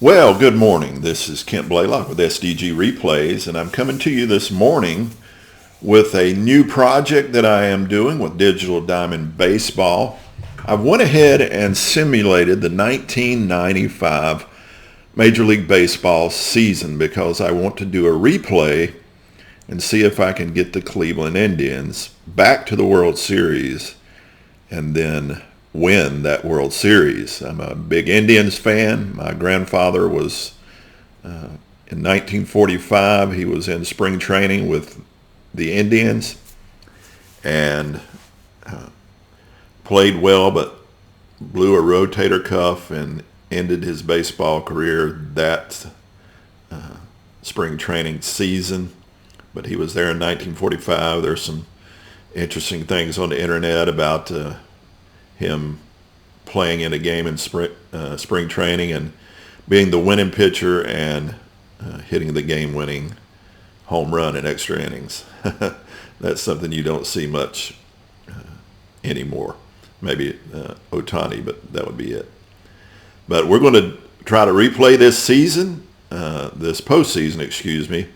Well, good morning. This is Kent Bielecki with SDG Replays, and I'm coming to you this morning with a new project that I am doing with Digital Diamond Baseball. I went ahead and simulated the 1995 Major League Baseball season because I want to do a replay and see if I can get the Cleveland Indians back to the World Series and then win that World Series. I'm a big Indians fan. My grandfather was, in 1945, he was in spring training with the Indians and played well, but blew a rotator cuff and ended his baseball career that spring training season. But he was there in 1945. There's some interesting things on the internet about him playing in a game in spring training and being the winning pitcher and hitting the game-winning home run in extra innings. That's something you don't see much anymore. Maybe Ohtani, but that would be it. But we're going to try to replay this season, this postseason, excuse me,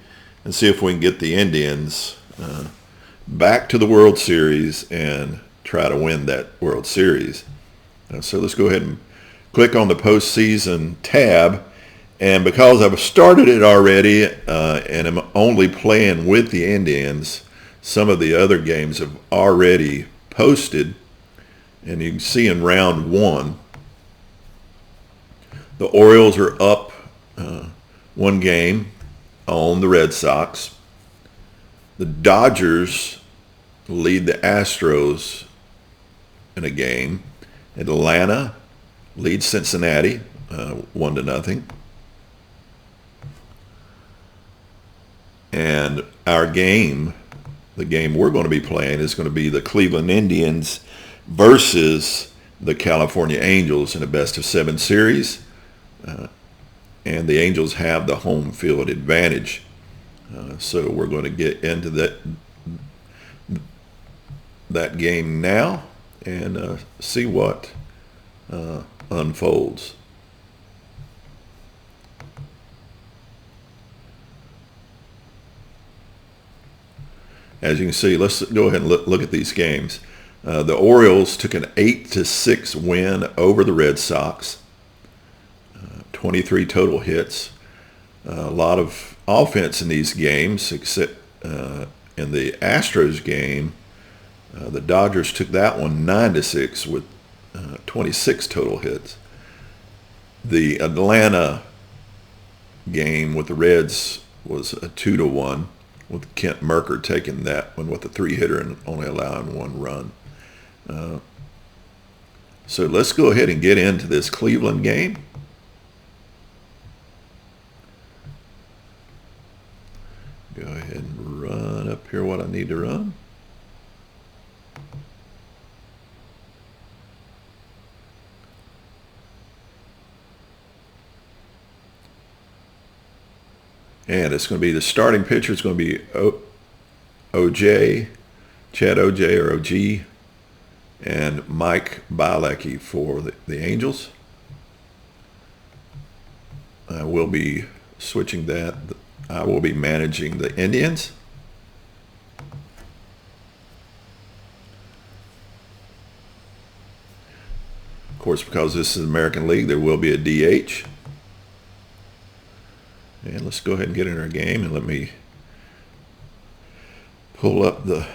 and see if we can get the Indians back to the World Series and try to win that World Series. So let's go ahead and click on the postseason tab. And because I've started it already and I'm only playing with the Indians, some of the other games have already posted. And you can see in round one, the Orioles are up one game on the Red Sox. The Dodgers lead the Astros in a game. Atlanta leads Cincinnati 1-0. And our game, the game we're going to be playing, is going to be the Cleveland Indians versus the California Angels in a best-of-7 series. And the Angels have the home field advantage. So we're going to get into that game now and see what unfolds. As you can see, let's go ahead and look at these games. The Orioles took an 8-6 win over the Red Sox. 23 total hits. A lot of offense in these games, except in the Astros game. The Dodgers took that one 9-6 with 26 total hits. The Atlanta game with the Reds was a 2-1 with Kent Mercker taking that one with a 3-hitter and only allowing one run. So let's go ahead and get into this Cleveland game. Go ahead and run up here what I need to run. And it's going to be the starting pitcher. It's going to be Ogea, Chad Ogea or OG, and Mike Bielecki for the Angels. I will be switching that. I will be managing the Indians. Of course, because this is the American League, there will be a DH. And let's go ahead and get in our game, and let me pull up the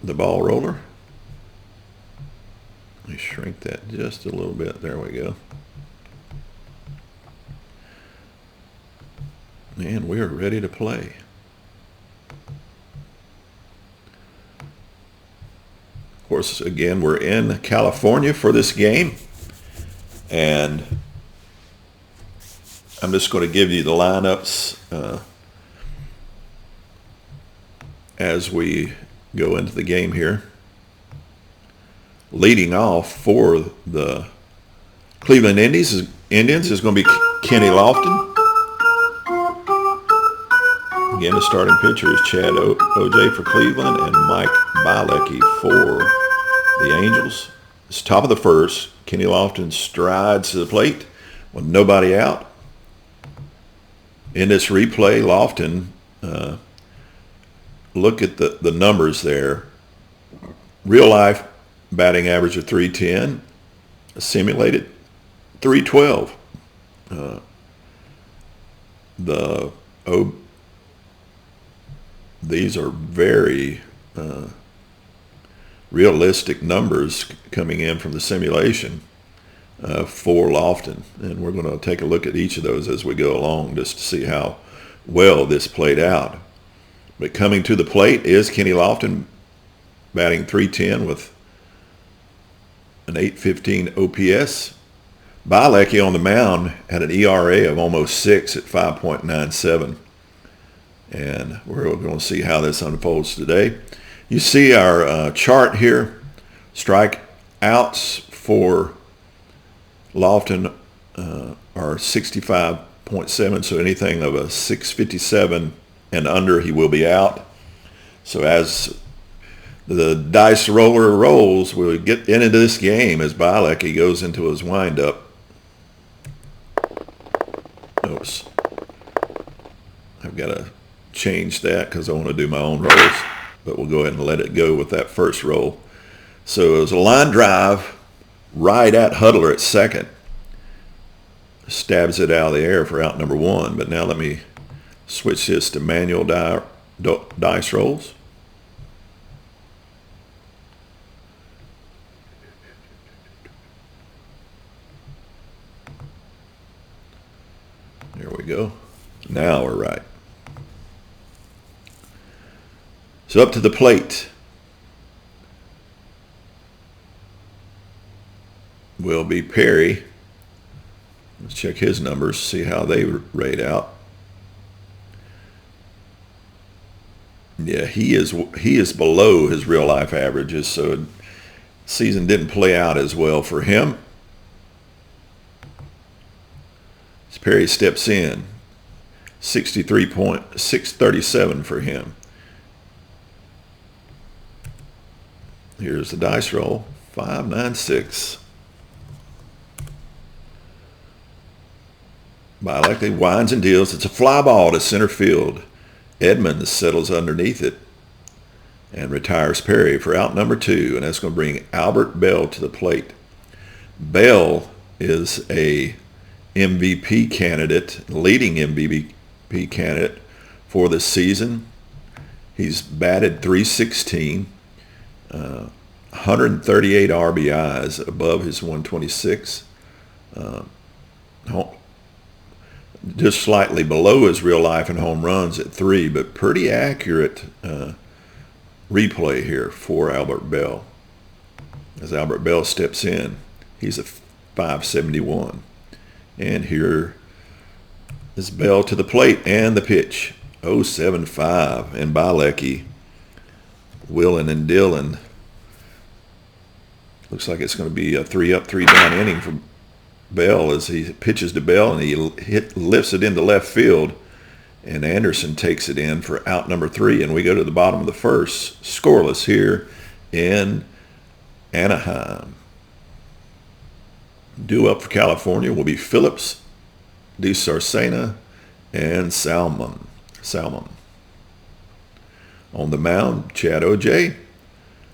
ball roller. Let me shrink that just a little bit. There we go. And we are ready to play. Of course, again, we're in California for this game. And I'm just going to give you the lineups as we go into the game here. Leading off for the Cleveland Indians is going to be Kenny Lofton. Again, the starting pitcher is Chad Ogea for Cleveland and Mike Bielecki for the Angels. It's top of the first. Kenny Lofton strides to the plate with nobody out. In this replay, Lofton, look at the numbers there. Real life batting average of 310, simulated 312. These are very realistic numbers coming in from the simulation for Lofton, and we're going to take a look at each of those as we go along just to see how well this played out. But coming to the plate is Kenny Lofton, batting 310 with an 815 OPS. Bielecki on the mound had an ERA of almost 6 at 5.97. And we're going to see how this unfolds today. You see our chart here. Strikeouts for Lofton are 65.7, so anything of a 657 and under, he will be out. So as the dice roller rolls, we'll get into this game as Bielecki goes into his windup. Oops. I've got to change that because I want to do my own rolls, but we'll go ahead and let it go with that first roll. So it was a line drive right at Huddler at second. Stabs it out of the air for out number one. But now let me switch this to manual dice rolls. There we go. Now we're right. So up to the plate will be Perry. Let's check his numbers, see how they rate out. Yeah, he is below his real life averages, so the season didn't play out as well for him. As Perry steps in, 63.637 for him. Here's the dice roll, 596. Bielecki winds and deals. It's a fly ball to center field. Edmonds settles underneath it and retires Perry for out number two, and that's going to bring Albert Bell to the plate. Bell is a MVP candidate, leading MVP candidate for the season. He's batted .316. 138 RBIs above his 126. Just slightly below his real life in home runs at 3, but pretty accurate replay here for Albert Bell. As Albert Bell steps in, he's a 571. And here is Bell to the plate and the pitch. 0-7-5, and Bielecki willing and dealing. Looks like it's going to be a 3-up, 3-down inning for Bell as he pitches to Bell, and he lifts it into left field, and Anderson takes it in for out number 3, and we go to the bottom of the first, scoreless here in Anaheim. Due up for California will be Phillips, DeSarcina, and Salmon. On the mound, Chad Ogea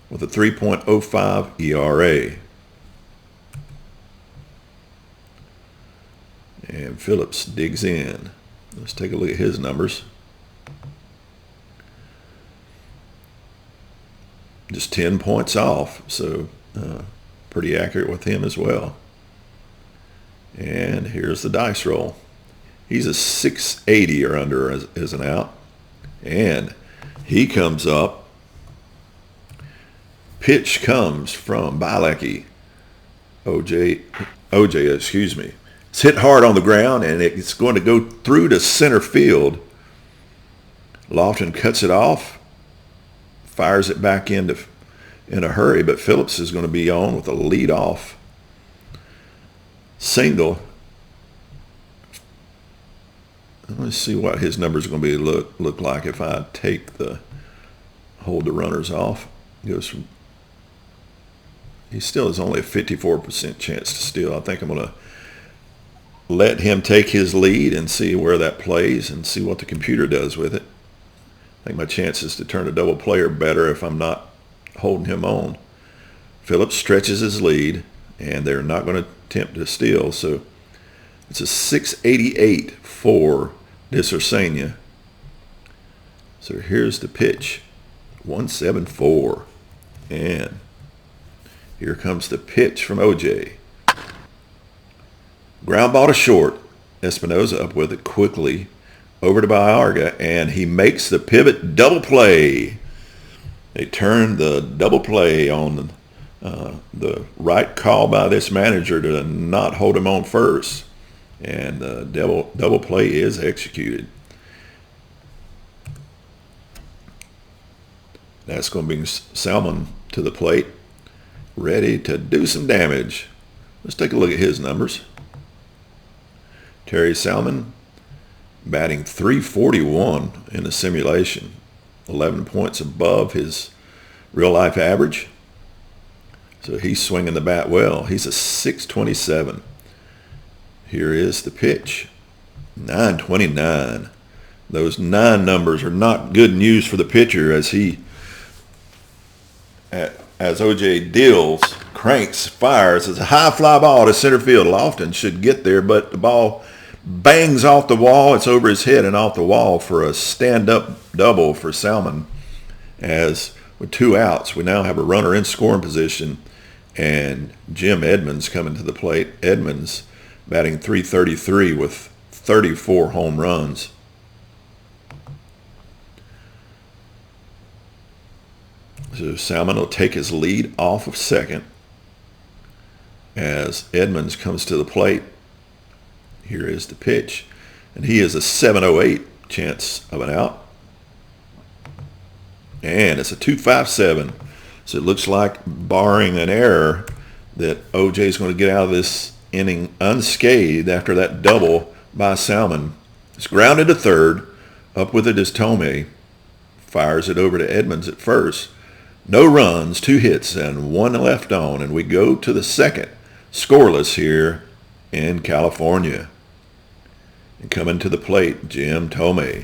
with a 3.05 ERA. And Phillips digs in. Let's take a look at his numbers. Just 10 points off, so pretty accurate with him as well. And here's the dice roll. He's a 680 or under as an out. And he comes up. Pitch comes from Bielecki. Ogea, excuse me. It's hit hard on the ground, and it's going to go through to center field. Lofton cuts it off, fires it back in a hurry, but Phillips is going to be on with a lead-off single. Let's see what his numbers are going to be look like if I hold the runners off. he still has only a 54% chance to steal. I think I'm going to let him take his lead and see where that plays and see what the computer does with it. I think my chances to turn a double play are better if I'm not holding him on. Phillips stretches his lead, and they're not going to attempt to steal, so it's a 688 for Disarcenia. So here's the pitch, 174, and here comes the pitch from Ogea. Ground ball to short. Espinosa up with it quickly over to Bielecki, and he makes the pivot double play. They turn the double play on the right call by this manager to not hold him on first, and the double play is executed. That's going to bring Salmon to the plate, ready to do some damage. Let's take a look at his numbers. Terry Salmon batting .341 in the simulation, 11 points above his real-life average. So he's swinging the bat well. He's a .627. Here is the pitch, 929. Those 9 numbers are not good news for the pitcher as Ogea deals, cranks, fires. It's a high fly ball to center field. Lofton should get there, but the ball bangs off the wall. It's over his head and off the wall for a stand-up double for Salmon. As with 2 outs, we now have a runner in scoring position, and Jim Edmonds coming to the plate. Edmonds batting .333 with 34 home runs. So Salmon will take his lead off of second as Edmonds comes to the plate. Here is the pitch, and he has a .708 chance of an out, and it's a .257. So it looks like, barring an error, that Ogea is going to get out of this inning unscathed after that double by Salmon. It's grounded to third. Up with it is Tomei. Fires it over to Edmonds at first. No runs, 2 hits, and 1 left on, and we go to the second. Scoreless here in California. And coming to the plate, Jim Tomei.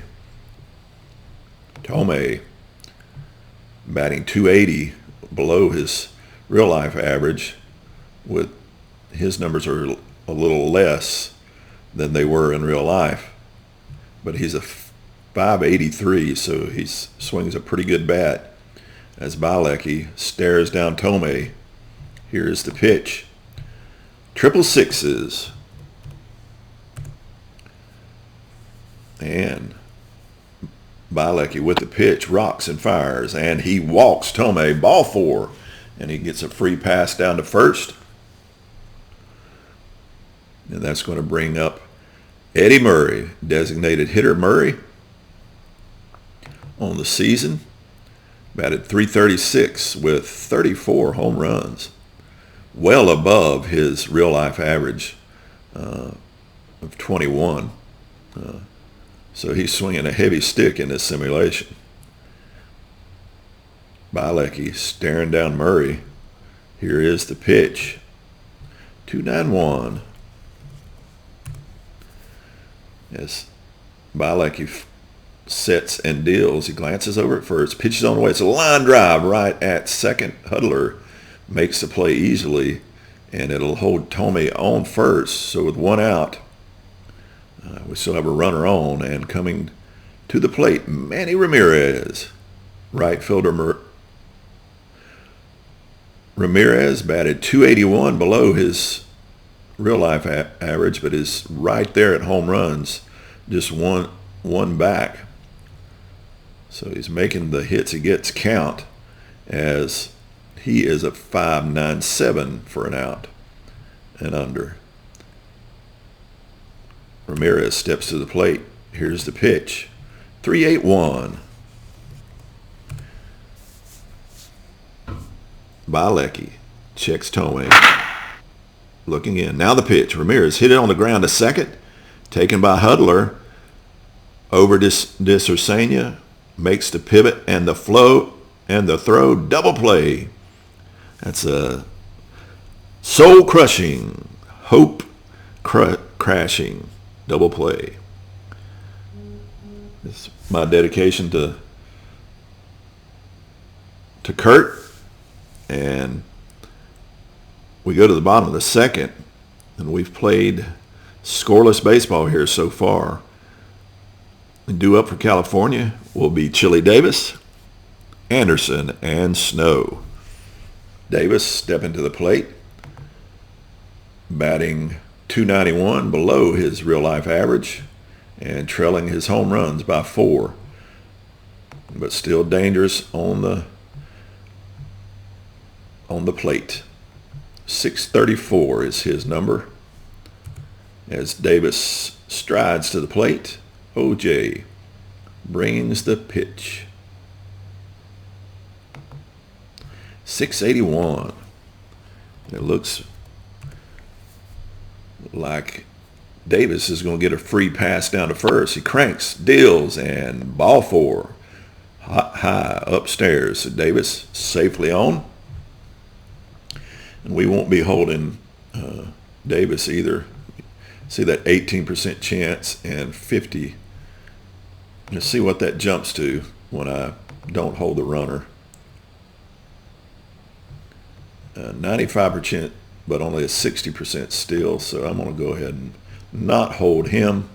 Tomei batting .280, below his real-life average. With his numbers are a little less than they were in real life. But he's a .583, so he swings a pretty good bat. As Bielecki stares down Tomei. Here's the pitch. 666. And Bielecki with the pitch, rocks and fires, and he walks Tomei, ball 4, and he gets a free pass down to first. And that's going to bring up Eddie Murray, designated hitter Murray, on the season. Batted .336 with 34 home runs, well above his real-life average of 21. So he's swinging a heavy stick in this simulation. Bielecki staring down Murray. Here is the pitch. 291. As Bielecki sets and deals, he glances over at first, pitches on the way. It's a line drive right at second. Huddler makes the play easily, and it'll hold Tomei on first. So with 1 out, we still have a runner on, and coming to the plate, Manny Ramirez. Right fielder Ramirez batted .281, below his real-life average, but is right there at home runs, just one back. So he's making the hits he gets count, as he is a .597 for an out and under. Ramirez steps to the plate. Here's the pitch. 381. Bielecki checks Tomei. Looking in. Now the pitch. Ramirez hit it on the ground to second. Taken by Huddler. Over Disarcenia. Makes the pivot and the flow and the throw. Double play. That's a Soul crushing, hope crashing, double play. It's my dedication to Kurt, and we go to the bottom of the second, and we've played scoreless baseball here so far. And due up for California will be Chili Davis, Anderson, and Snow. Davis stepping to the plate, batting .291, below his real-life average, and trailing his home runs by 4, but still dangerous on the plate. 634 is his number. As Davis strides to the plate, Ogea brings the pitch. 681. It looks like Davis is going to get a free pass down to first. He cranks, deals, and ball 4. High upstairs. So Davis safely on. And we won't be holding Davis either. See that 18% chance and 50. Let's see what that jumps to when I don't hold the runner. 95%, but only a 60% still. So I'm going to go ahead and not hold him,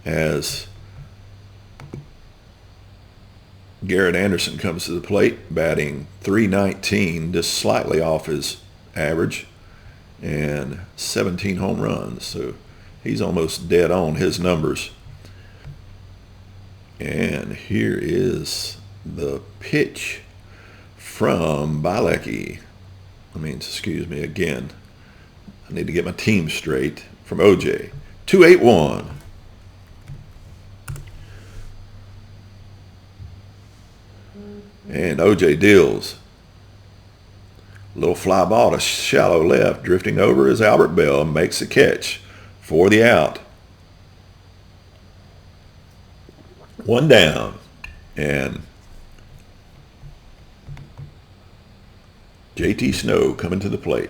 as Garrett Anderson comes to the plate, batting .319, just slightly off his average, and 17 home runs. So he's almost dead on his numbers. And here is the pitch from Bielecki. Excuse me again. I need to get my team straight. From Ogea. 281. And Ogea deals. Little fly ball to shallow left, drifting over as Albert Bell makes a catch for the out. 1 down. And JT Snow coming to the plate.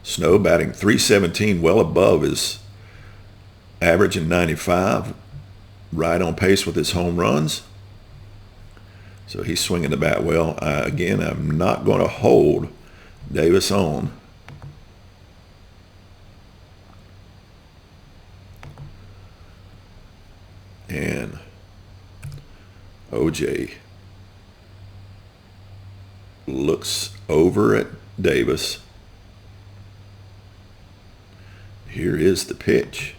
Snow batting .317, well above his average in 95. Right on pace with his home runs. So he's swinging the bat well. Again, I'm not going to hold Davis on. And Ogea looks over at Davis. Here is the pitch.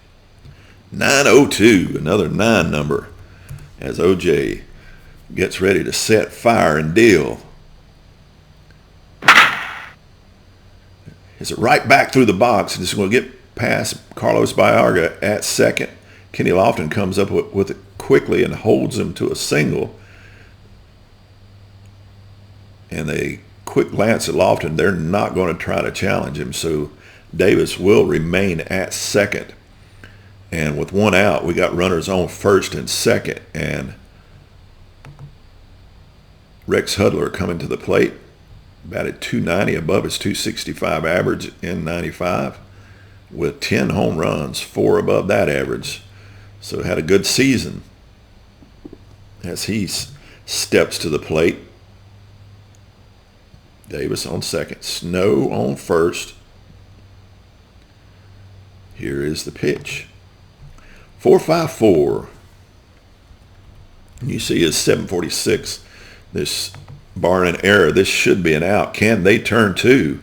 902, another 9 number, as Ogea gets ready to set, fire, and deal. Is it right back through the box, and it's going to get past Carlos Baerga at second. Kenny Lofton comes up with it quickly and holds him to a single. And a quick glance at Lofton, they're not going to try to challenge him, so Davis will remain at second. And with 1 out, we got runners on first and second. And Rex Hudler coming to the plate, batted .290 above his .265 average in 95, with 10 home runs, 4 above that average. So had a good season as he steps to the plate. Davis on second, Snow on first. Here is the pitch. 4.54. You see his 7.46. This, barring an error, this should be an out. Can they turn 2?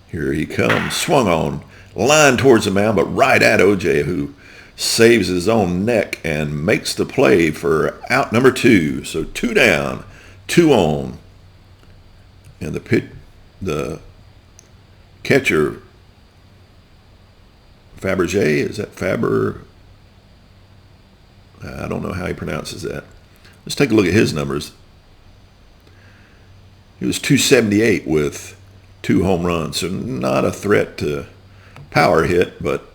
Here he comes. Swung on. Line towards the mound, but right at Ogea, who saves his own neck and makes the play for out number 2. So 2 down, 2 on. And the catcher, Fabergé, is that Faber? I don't know how he pronounces that. Let's take a look at his numbers. He was .278 with 2 home runs, so not a threat to power hit, but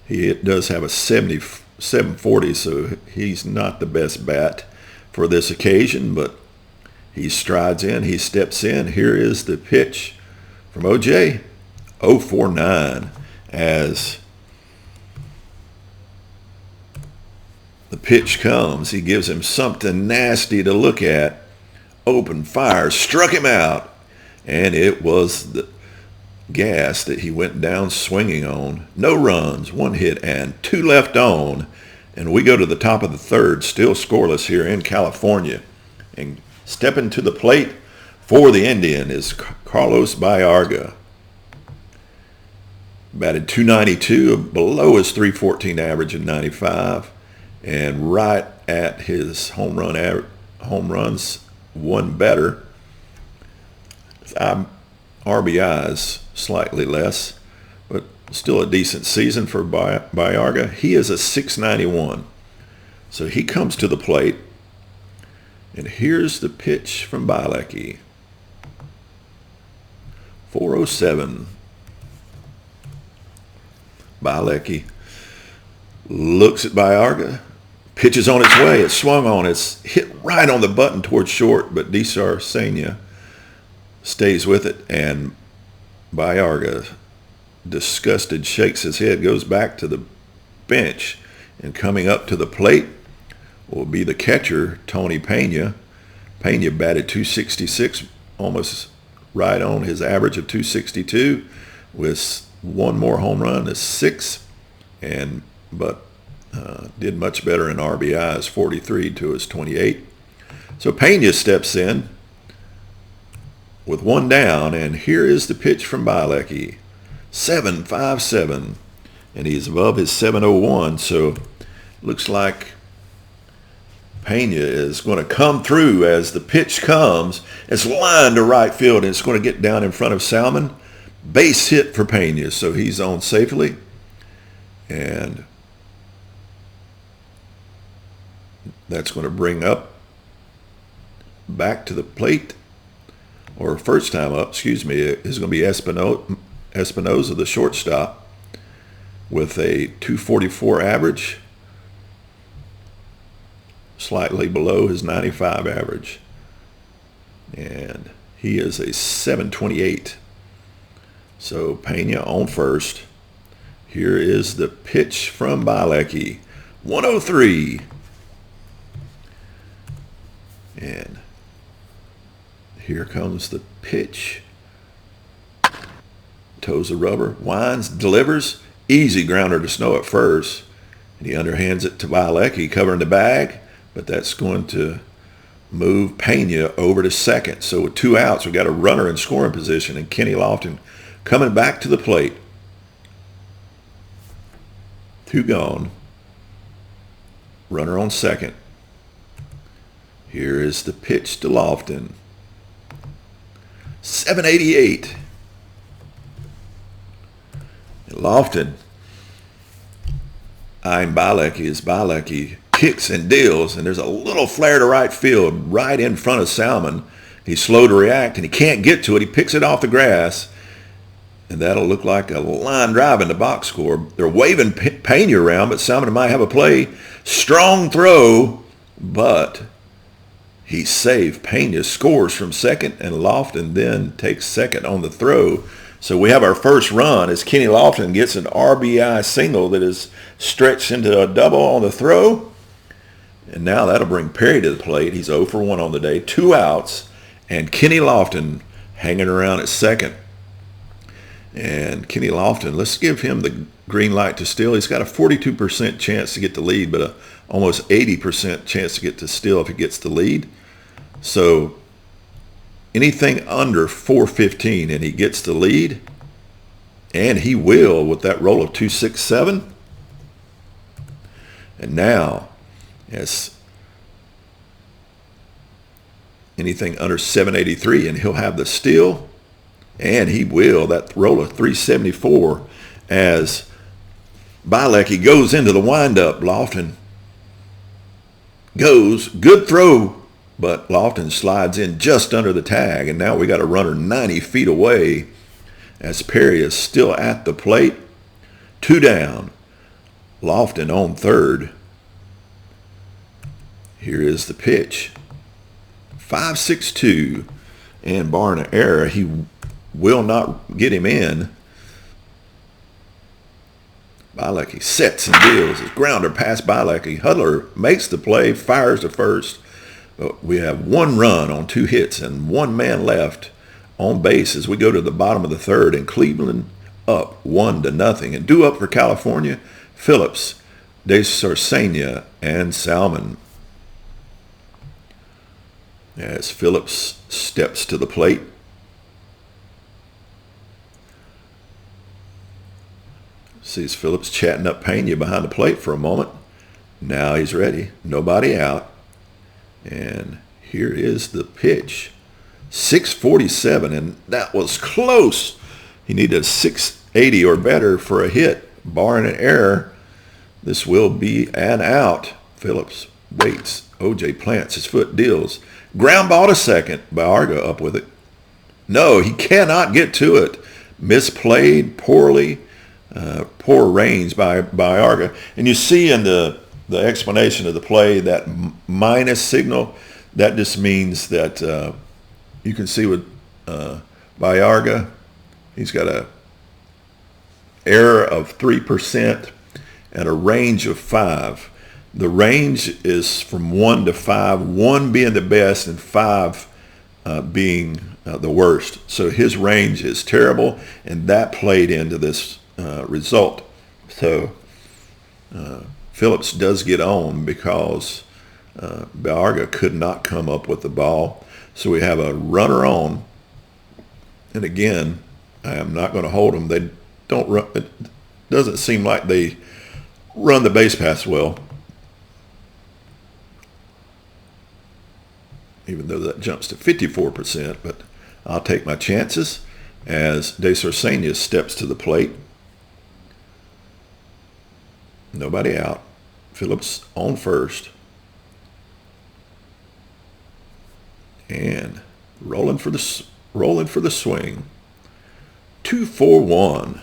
he does have a 740, so he's not the best bat for this occasion, but He strides in, he steps in. Here is the pitch from Ogea, 0-for-9, as the pitch comes. He gives him something nasty to look at. Open fire, struck him out, and it was the gas that he went down swinging on. No runs, 1 hit, and 2 left on. And we go to the top of the third, still scoreless here in California. And stepping to the plate for the Indian is Carlos Baerga. Batted .292, below his .314 average in 95, and right at his home runs, one better. RBIs slightly less, but still a decent season for Baerga. He is a .691. So he comes to the plate, and here's the pitch from Bielecki. 407. Bielecki looks at Baerga, pitches on its way. It's swung on. It's hit right on the button towards short, but Sena stays with it, and Baerga, disgusted, shakes his head, goes back to the bench, and coming up to the plate will be the catcher, Tony Pena. Pena batted .266, almost right on his average of .262, with one more home run is 6, but did much better in RBIs, 43 to his 28. So Pena steps in with 1 down, and here is the pitch from Bielecki. 7.57, and he's above his 7.01, so looks like Pena is going to come through as the pitch comes. It's lined to right field, and it's going to get down in front of Salmon. Base hit for Pena, so he's on safely. And that's going to bring up back to the plate, or first time up, excuse me, is going to be Espinosa, the shortstop, with a .244 average, slightly below his 95 average. And he is a .728. So Pena on first. Here is the pitch from Bielecki. 103. And here comes the pitch. Toes the rubber, winds, delivers. Easy grounder to Snow at first. And he underhands it to Bielecki, covering the bag. But that's going to move Pena over to second. So with 2 outs, we've got a runner in scoring position, and Kenny Lofton coming back to the plate. 2 gone. Runner on second. Here is the pitch to Lofton. 7.88. And Lofton eyeing Bielecki as Bielecki kicks and deals, and there's a little flare to right field right in front of Salmon. He's slow to react, and he can't get to it. He picks it off the grass, and that'll look like a line drive in the box score. They're waving Pena around, but Salmon might have a play. Strong throw, but he's safe. Pena scores from second, and Lofton then takes second on the throw. So we have our first run as Kenny Lofton gets an RBI single that is stretched into a double on the throw. And now that'll bring Perry to the plate. He's 0-for-1 on the day, 2 outs, and Kenny Lofton hanging around at second. And Kenny Lofton, let's give him the green light to steal. He's got a 42% chance to get the lead, but a almost 80% chance to get to steal if he gets the lead. So anything under 415 and he gets the lead, and he will with that roll of 267. And now, as anything under 783, and he'll have the steal, and he will, that roll of 374, as Bielecki goes into the windup. Lofton goes, good throw, but Lofton slides in just under the tag, and now we got a runner 90 feet away as Perry is still at the plate. 2 down. Lofton on third. Here is the pitch. 5-6-2. And barring an error, he will not get him in. Bielecki sets and deals. His grounder past Bielecki. Hudler makes the play, fires to first. But we have 1 run on 2 hits and 1 man left on base as we go to the bottom of the third, and Cleveland up 1-0. And due up for California, Phillips, De Sarcenia, and Salmon. As Phillips steps to the plate. Sees Phillips chatting up Pena behind the plate for a moment. Now he's ready. Nobody out. And here is the pitch. 647, and that was close. He needed a 680 or better for a hit. Barring an error, this will be an out. Phillips waits. Ogea plants his foot, deals. Ground ball to second. Bielecki up with it. No, he cannot get to it. Misplayed poorly. Poor range by Bielecki. And you see in the explanation of the play that minus signal, that just means that you can see with Bielecki, he's got a error of 3% and a range of 5. The range is from 1 to 5, 1 being the best and 5 being the worst. So his range is terrible, and that played into this result. So Phillips does get on because Bielecki could not come up with the ball. So we have a runner on. And again, I am not going to hold them. They don't run. It doesn't seem like they run the base paths well. Even though that jumps to 54%, but I'll take my chances as De Sarcenia steps to the plate. Nobody out. Phillips on first. And rolling for the swing. 2-4-1.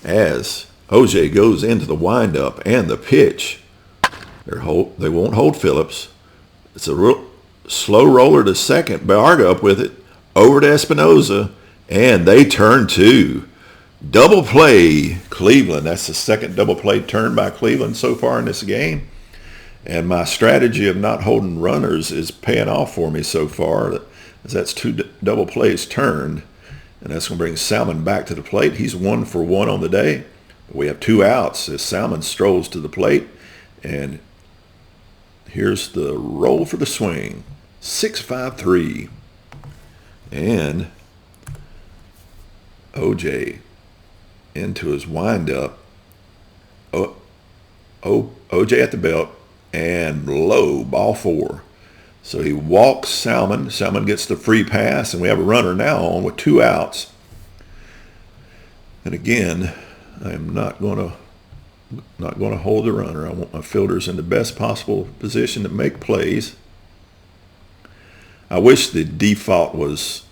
As Ogea goes into the windup and the pitch. They won't hold Phillips. It's a slow roller to second. Bielecki up with it. Over to Espinoza. And they turn 2. Double play, Cleveland. That's the second double play turn by Cleveland so far in this game. And my strategy of not holding runners is paying off for me so far. That's 2 double plays turned. And that's going to bring Salmon back to the plate. He's 1 for 1 on the day. We have 2 outs as Salmon strolls to the plate. And here's the roll for the swing. 6-5-3. And Ogea into his windup. Ogea at the belt and low, ball 4. So he walks Salmon. Salmon gets the free pass, and we have a runner now on with 2 outs. And again, I am not going to hold the runner. I want my fielders in the best possible position to make plays. I wish the default was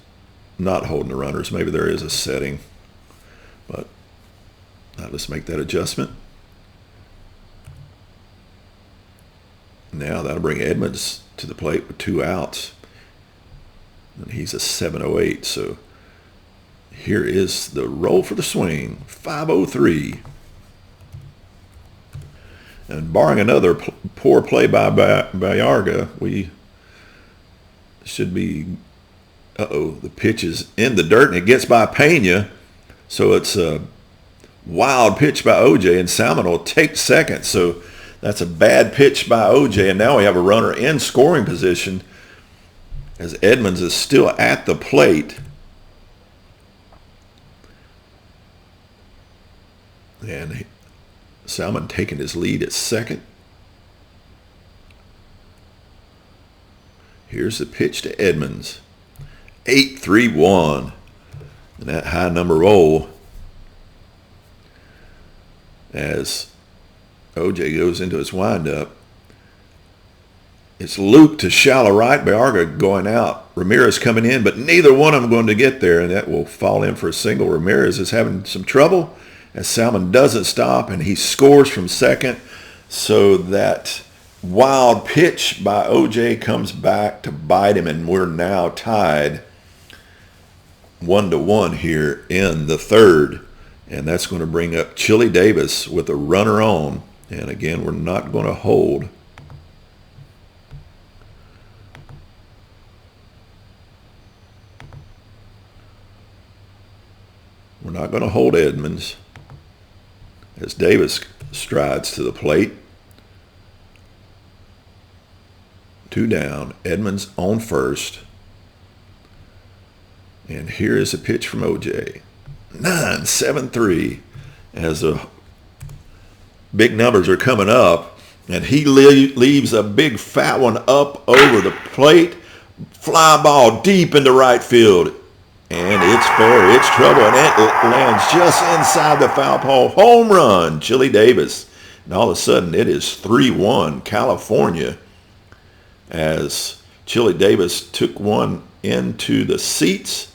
not holding the runners. Maybe there is a setting, but let's make that adjustment. Now that'll bring Edmonds to the plate with 2 outs. And he's a 708. So here is the roll for the swing. 5-0-3. And barring another poor play by Bielecki, we should be, the pitch is in the dirt and it gets by Pena. So it's a wild pitch by Ogea, and Salmon will take second. So that's a bad pitch by Ogea, and now we have a runner in scoring position as Edmonds is still at the plate. And Salmon taking his lead at second. Here's the pitch to Edmonds. 8-3-1. And that high number roll as Ogea goes into his windup. It's looped to shallow right. Bielecki going out. Ramirez coming in, but neither one of them going to get there, and that will fall in for a single. Ramirez is having some trouble as Salmon doesn't stop, and he scores from second so that Wild pitch by Ogea comes back to bite him, and we're now tied 1-1 here in the third. And that's going to bring up Chili Davis with a runner on. And again, we're not going to hold. We're not going to hold Edmonds as Davis strides to the plate. 2 down. Edmonds on first. And here is a pitch from Ogea. 9-7-3 as the big numbers are coming up. And he leaves a big fat one up over the plate. Fly ball deep into right field. And it's fair. It's trouble. And it lands just inside the foul pole. Home run, Chili Davis. And all of a sudden it is 3-1 California as Chili Davis took one into the seats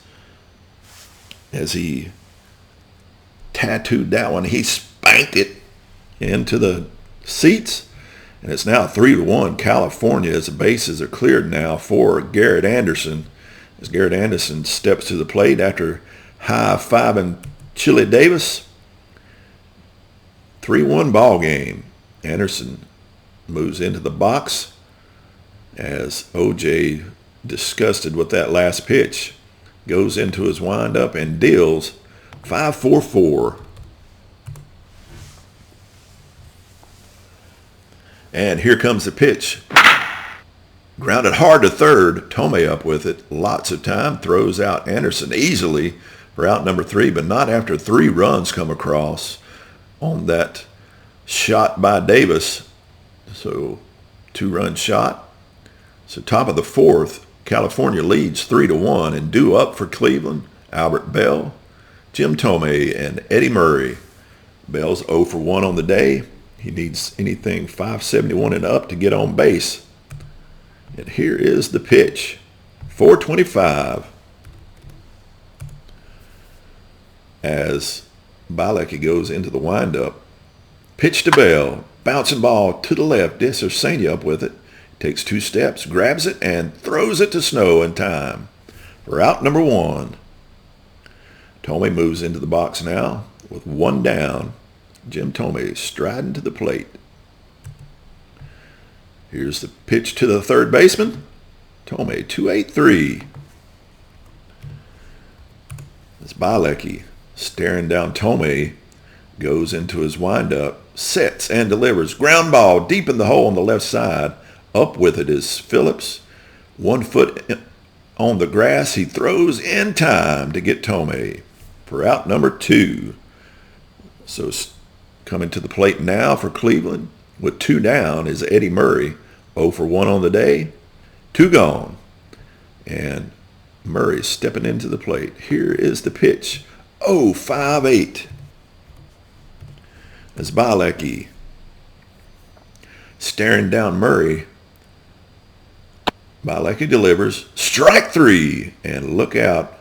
as he tattooed that one. He spanked it into the seats. And it's now 3-1 California as the bases are cleared now for Garrett Anderson. As Garrett Anderson steps to the plate after high-fiving Chili Davis. 3-1 ball game. Anderson moves into the box as Ogea, disgusted with that last pitch, goes into his windup and deals 5-4-4. And here comes the pitch. Grounded hard to third. Tomei up with it. Lots of time. Throws out Anderson easily for out number 3, but not after 3 runs come across on that shot by Davis. So 2-run shot. So top of the 4th, California leads 3-1 and due up for Cleveland. Albert Bell, Jim Tomei, and Eddie Murray. Bell's 0 for 1 on the day. He needs anything 571 and up to get on base. And here is the pitch. 425. As Bielecki goes into the windup. Pitch to Bell. Bouncing ball to the left. Desarcania up with it. Takes 2 steps, grabs it, and throws it to Snow in time for out number 1. Tomei moves into the box now with 1 down. Jim Tomei striding to the plate. Here's the pitch to the third baseman. Tomei, 2-8-3. As Bielecki, staring down Tomei, goes into his windup, sets and delivers. Ground ball deep in the hole on the left side. Up with it is Phillips. 1 foot on the grass. He throws in time to get Tomei for out number 2. So coming to the plate now for Cleveland with 2 down is Eddie Murray. 0 for 1 on the day. 2 gone. And Murray stepping into the plate. Here is the pitch. 0-5-8. As Bielecki staring down Murray. Bielecki delivers. Strike 3. And look out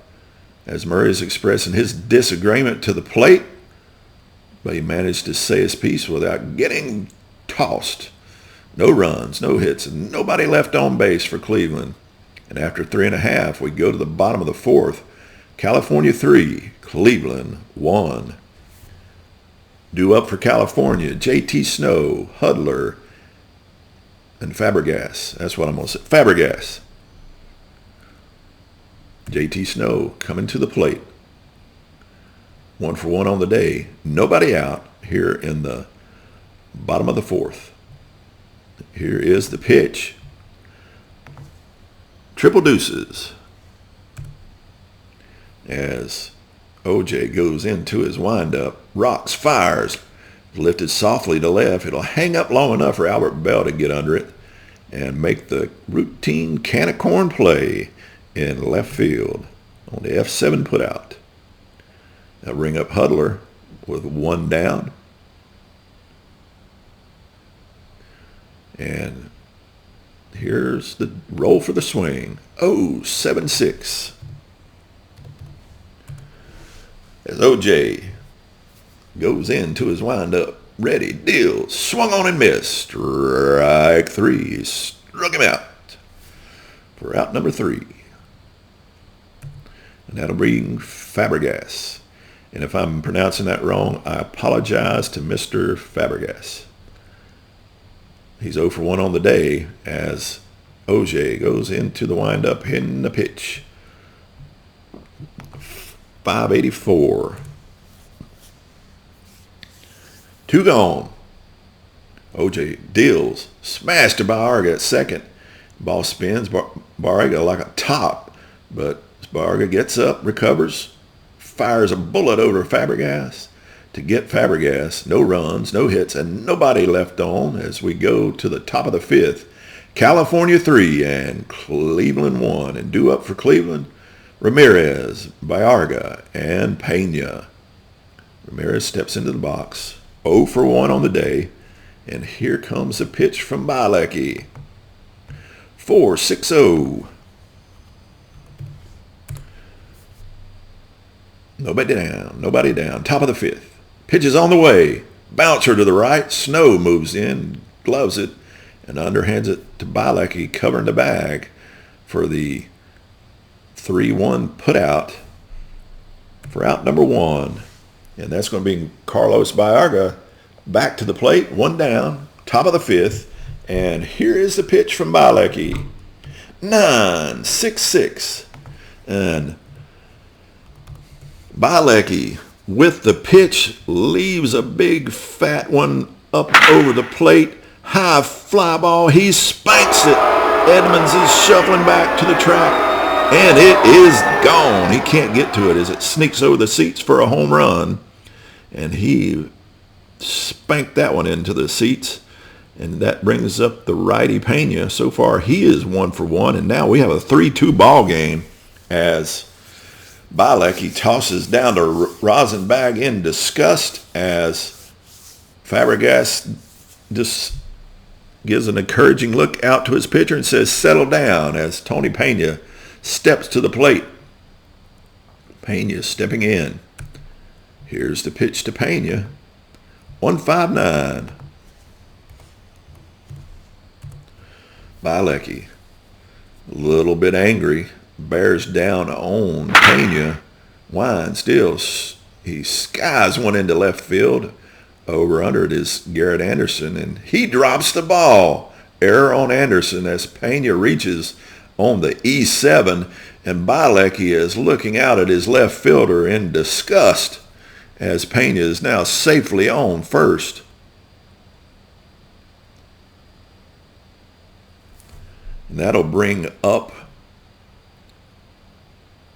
as Murray is expressing his disagreement to the plate. But he managed to say his piece without getting tossed. No runs, no hits, and nobody left on base for Cleveland. And after 3.5, we go to the bottom of the 4th. California 3, Cleveland 1. Due up for California, J.T. Snow, Hudler, and Fabregas. That's what I'm going to say. Fabregas. J.T. Snow coming to the plate. 1 for 1 on the day. Nobody out here in the bottom of the 4th. Here is the pitch. Triple deuces. As Ogea goes into his windup, rocks, fires, lifted softly to left. It'll hang up long enough for Albert Bell to get under it and make the routine can of corn play in left field on the F7 put out. Now ring up Hudler with 1 down. And here's the roll for the swing. 0-7-6. As Ogea goes into his windup, ready, deals, swung on and missed. Strike three, struck him out for out number 3. And that'll bring Fabregas. And if I'm pronouncing that wrong, I apologize to Mr. Fabregas. He's 0 for 1 on the day as Ogea goes into the windup, hitting the pitch. 584. 2 gone. Ogea deals. Smashed to Bielecki at second. Ball spins. Bielecki like a top. But Bielecki gets up, recovers, fires a bullet over Fabregas to get Fabregas. No runs, no hits, and nobody left on as we go to the top of the 5th. California 3 and Cleveland 1. And due up for Cleveland, Ramirez, Bielecki, and Pena. Ramirez steps into the box. 0 for 1 on the day. And here comes a pitch from Bielecki. 4-6-0. Nobody down. Top of the 5th. Pitch is on the way. Bouncer to the right. Snow moves in, gloves it, and underhands it to Bielecki, covering the bag for the 3-1 put out for out number 1. And that's going to be Carlos Bielecki back to the plate. 1 down. Top of the 5th. And here is the pitch from Bielecki. 9-6-6. And Bielecki with the pitch leaves a big fat one up over the plate. High fly ball. He spanks it. Edmonds is shuffling back to the track. And it is gone. He can't get to it as it sneaks over the seats for a home run. And he spanked that one into the seats. And that brings up the righty Pena. So far, he is 1 for 1. And now we have a 3-2 ball game as Bielecki tosses down to Rosenbag in disgust as Fabregas just gives an encouraging look out to his pitcher and says, settle down, as Tony Pena steps to the plate. Pena stepping in. Here's the pitch to Pena. 1-5-9. Bielecki, a little bit angry, bears down on Pena. Winds still. He skies one into left field. Over under it is Garrett Anderson, and he drops the ball. Error on Anderson as Pena reaches on the E7, and Bielecki is looking out at his left fielder in disgust as Pena is now safely on first. And that'll bring up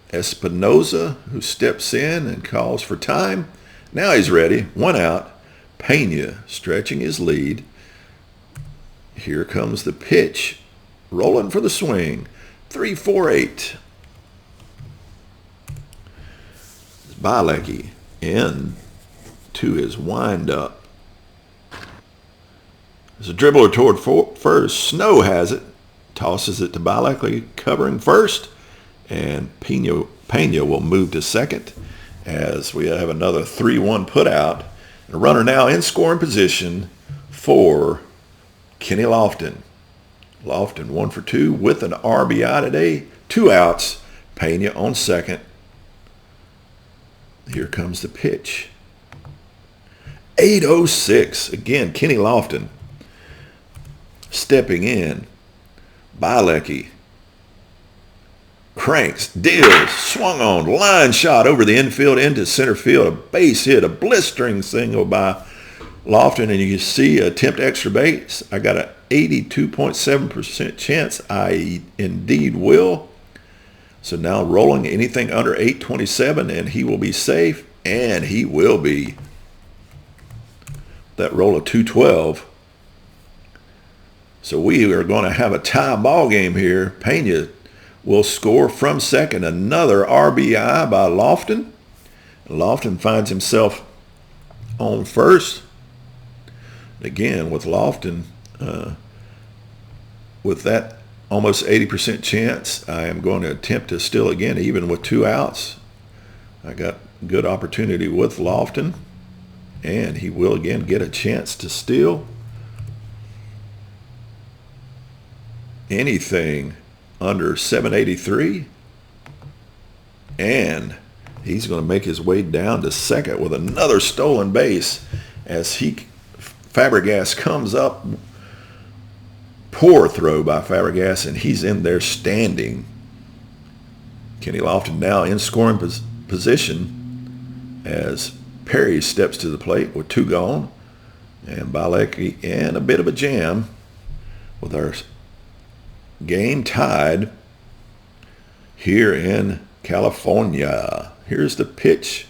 Espinoza, who steps in and calls for time. Now he's ready. 1 out. Pena stretching his lead. Here comes the pitch. Rolling for the swing. 3-4-8. Bielecki in to his windup. There's a dribbler toward first. Snow has it. Tosses it to Bielecki, covering first. And Pena will move to second as we have another 3-1 put out. A runner now in scoring position for Kenny Lofton. Lofton 1 for 2 with an RBI today. 2 outs. Pena on second. Here comes the pitch. 8-0-6. Again, Kenny Lofton stepping in. Bielecki cranks, deals, swung on, line shot over the infield into center field. A base hit, a blistering single by Lofton, and you can see attempt extra base. I got an 82.7% chance I indeed will. So now rolling anything under 827, and he will be safe, and he will be. That roll of 212. So we are going to have a tie ball game here. Pena will score from second. Another RBI by Lofton. Lofton finds himself on first. Again, with Lofton, with that almost 80% chance, I am going to attempt to steal again, even with 2 outs. I got good opportunity with Lofton. And he will again get a chance to steal. Anything under 783. And he's going to make his way down to second with another stolen base as Fabregas comes up. Poor throw by Fabregas, and he's in there standing. Kenny Lofton now in scoring position as Perry steps to the plate with 2 gone. And Bielecki in a bit of a jam with our game tied here in California. Here's the pitch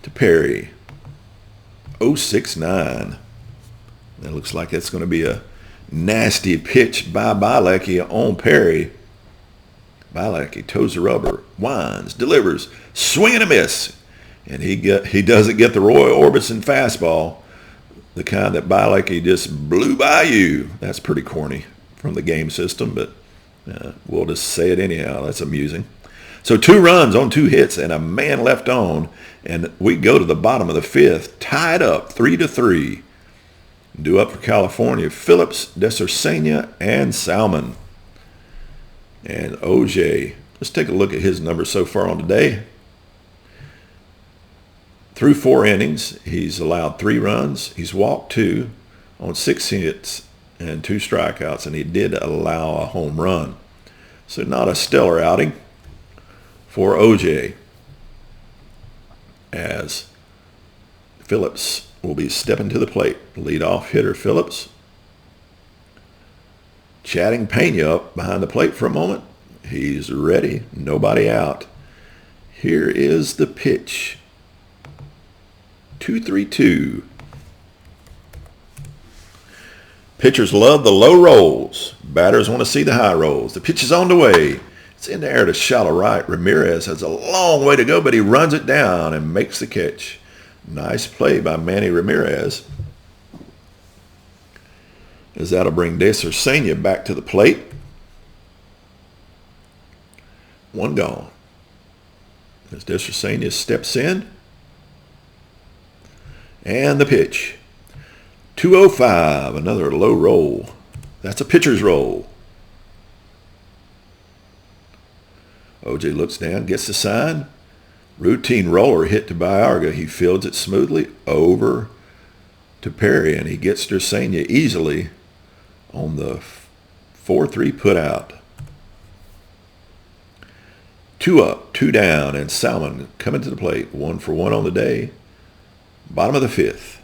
to Perry. 0-6-9. It looks like it's going to be a nasty pitch by Bielecki on Perry. Bielecki toes the rubber, winds, delivers, swing and a miss. And he doesn't get the Roy Orbison fastball, the kind that Bielecki just blew by you. That's pretty corny from the game system, but we'll just say it anyhow. That's amusing. So 2 runs on 2 hits and a man left on, and we go to the bottom of the 5th, tied up 3-3. Due up for California, Phillips, Desercenia, and Salmon. And Ogea, let's take a look at his numbers so far on today. Through 4 innings, he's allowed 3 runs. He's walked 2 on 6 hits and 2 strikeouts, and he did allow a home run. So not a stellar outing for Ogea, as Phillips will be stepping to the plate. Leadoff hitter Phillips. Chatting Pena up behind the plate for a moment. He's ready. Nobody out. Here is the pitch. 2-3-2. Pitchers love the low rolls. Batters want to see the high rolls. The pitch is on the way. It's in the air to shallow right. Ramirez has a long way to go, but he runs it down and makes the catch. Nice play by Manny Ramirez. As that'll bring Desercenia back to the plate. 1 gone. As Desercenia steps in. And the pitch. 2-0-5. Another low roll. That's a pitcher's roll. Ogea looks down, gets the sign. Routine roller hit to Biarga. He fields it smoothly over to Perry, and he gets Desercenia easily on the 4-3 put out. 2 up, 2 down, and Salmon coming to the plate. 1 for 1 on the day. Bottom of the 5th.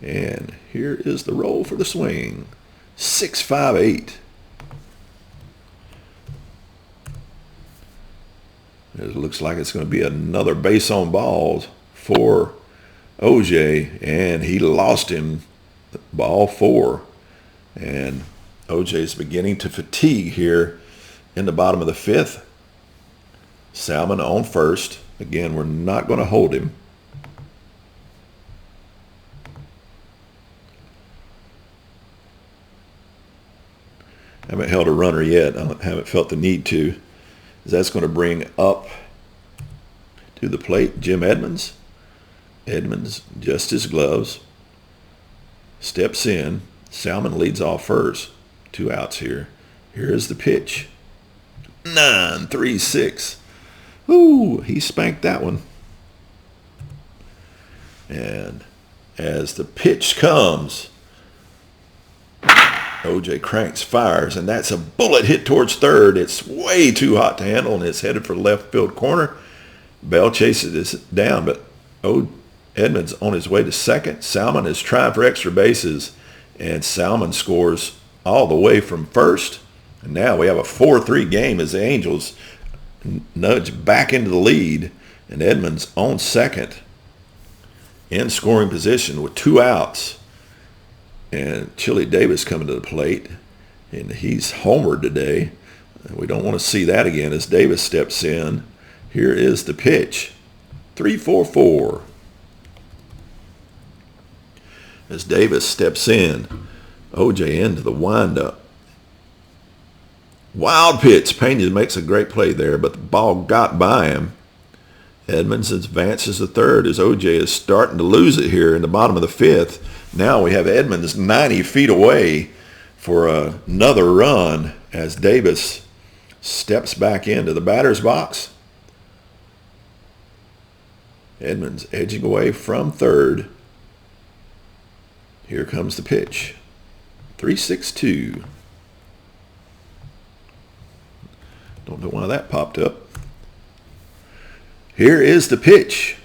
And here is the roll for the swing. 6-5-8. It looks like it's going to be another base on balls for Ogea, and he lost him ball 4. And Ogea is beginning to fatigue here in the bottom of the 5th. Salmon on first. Again, we're not going to hold him. I haven't held a runner yet. I haven't felt the need to. That's going to bring up to the plate Jim Edmonds. Edmonds just his gloves. Steps in. Salmon leads off first. 2 outs here. Here is the pitch. 9-3-6. Ooh, he spanked that one. And as the pitch comes, Ogea cranks, fires, and that's a bullet hit towards third. It's way too hot to handle, and it's headed for the left field corner. Bell chases it down, but Edmonds on his way to second. Salmon is trying for extra bases, and Salmon scores all the way from first. And now we have a 4-3 game as the Angels nudge back into the lead, and Edmonds on second in scoring position with 2 outs. And Chili Davis coming to the plate, and he's homered today. We don't want to see that again as Davis steps in. Here is the pitch. 3-4-4. As Davis steps in, Ogea into the windup. Wild pitch. Pena makes a great play there, but the ball got by him. Edmonds advances to third as Ogea is starting to lose it here in the bottom of the fifth. Now we have Edmonds 90 feet away for another run as Davis steps back into the batter's box. Edmonds edging away from third. Here comes the pitch. 3-6-2. Don't know why that popped up. Here is the pitch.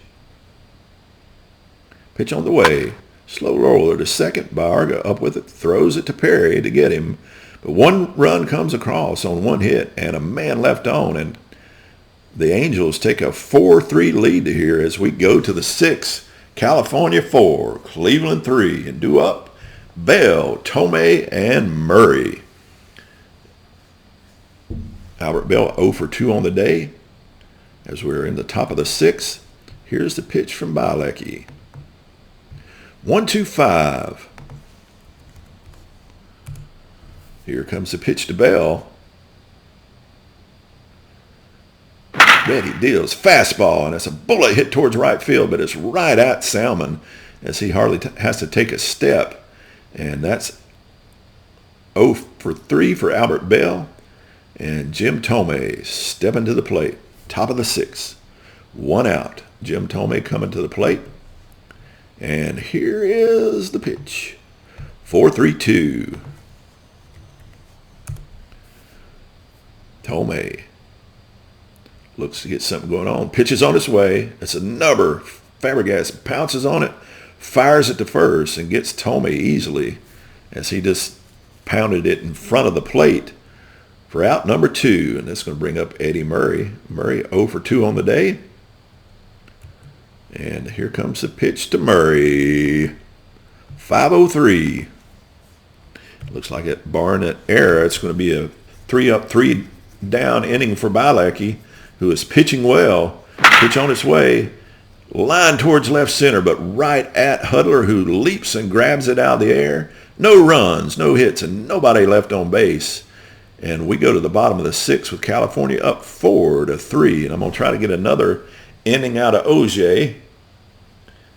Pitch on the way. Slow roller to second. Barga up with it. Throws it to Perry to get him. But one run comes across on one hit and a man left on. And the Angels take a 4-3 lead here as we go to the sixth. California 4, Cleveland 3. And due up, Bell, Tomei, and Murray. Albert Bell 0 for 2 on the day. As we're in the top of the sixth, here's the pitch from Bielecki. 1-2-5. Here comes the pitch to Bell. Betty deals fastball, and it's a bullet hit towards right field, but it's right at Salmon as he hardly has to take a step. And that's 0 for 3 for Albert Bell. And Jim Tomei stepping to the plate. Top of the sixth. 1 out. Jim Tomei coming to the plate. And here is the pitch. 4-3-2. Tomei looks to get something going on. Pitches on its way. It's a nubber. Fabregas pounces on it. Fires it to first and gets Tomei easily as he just pounded it in front of the plate for out number 2, and that's going to bring up Eddie Murray. Murray 0 for 2 on the day. And here comes the pitch to Murray. 5-0-3. Looks like it, barring an error, it's going to be a 3-up, 3-down inning for Bielecki, who is pitching well. Pitch on its way. Line towards left center, but right at Hudler, who leaps and grabs it out of the air. No runs, no hits, and nobody left on base. And we go to the bottom of the sixth with California up 4-3. And I'm going to try to get another inning out of Ogea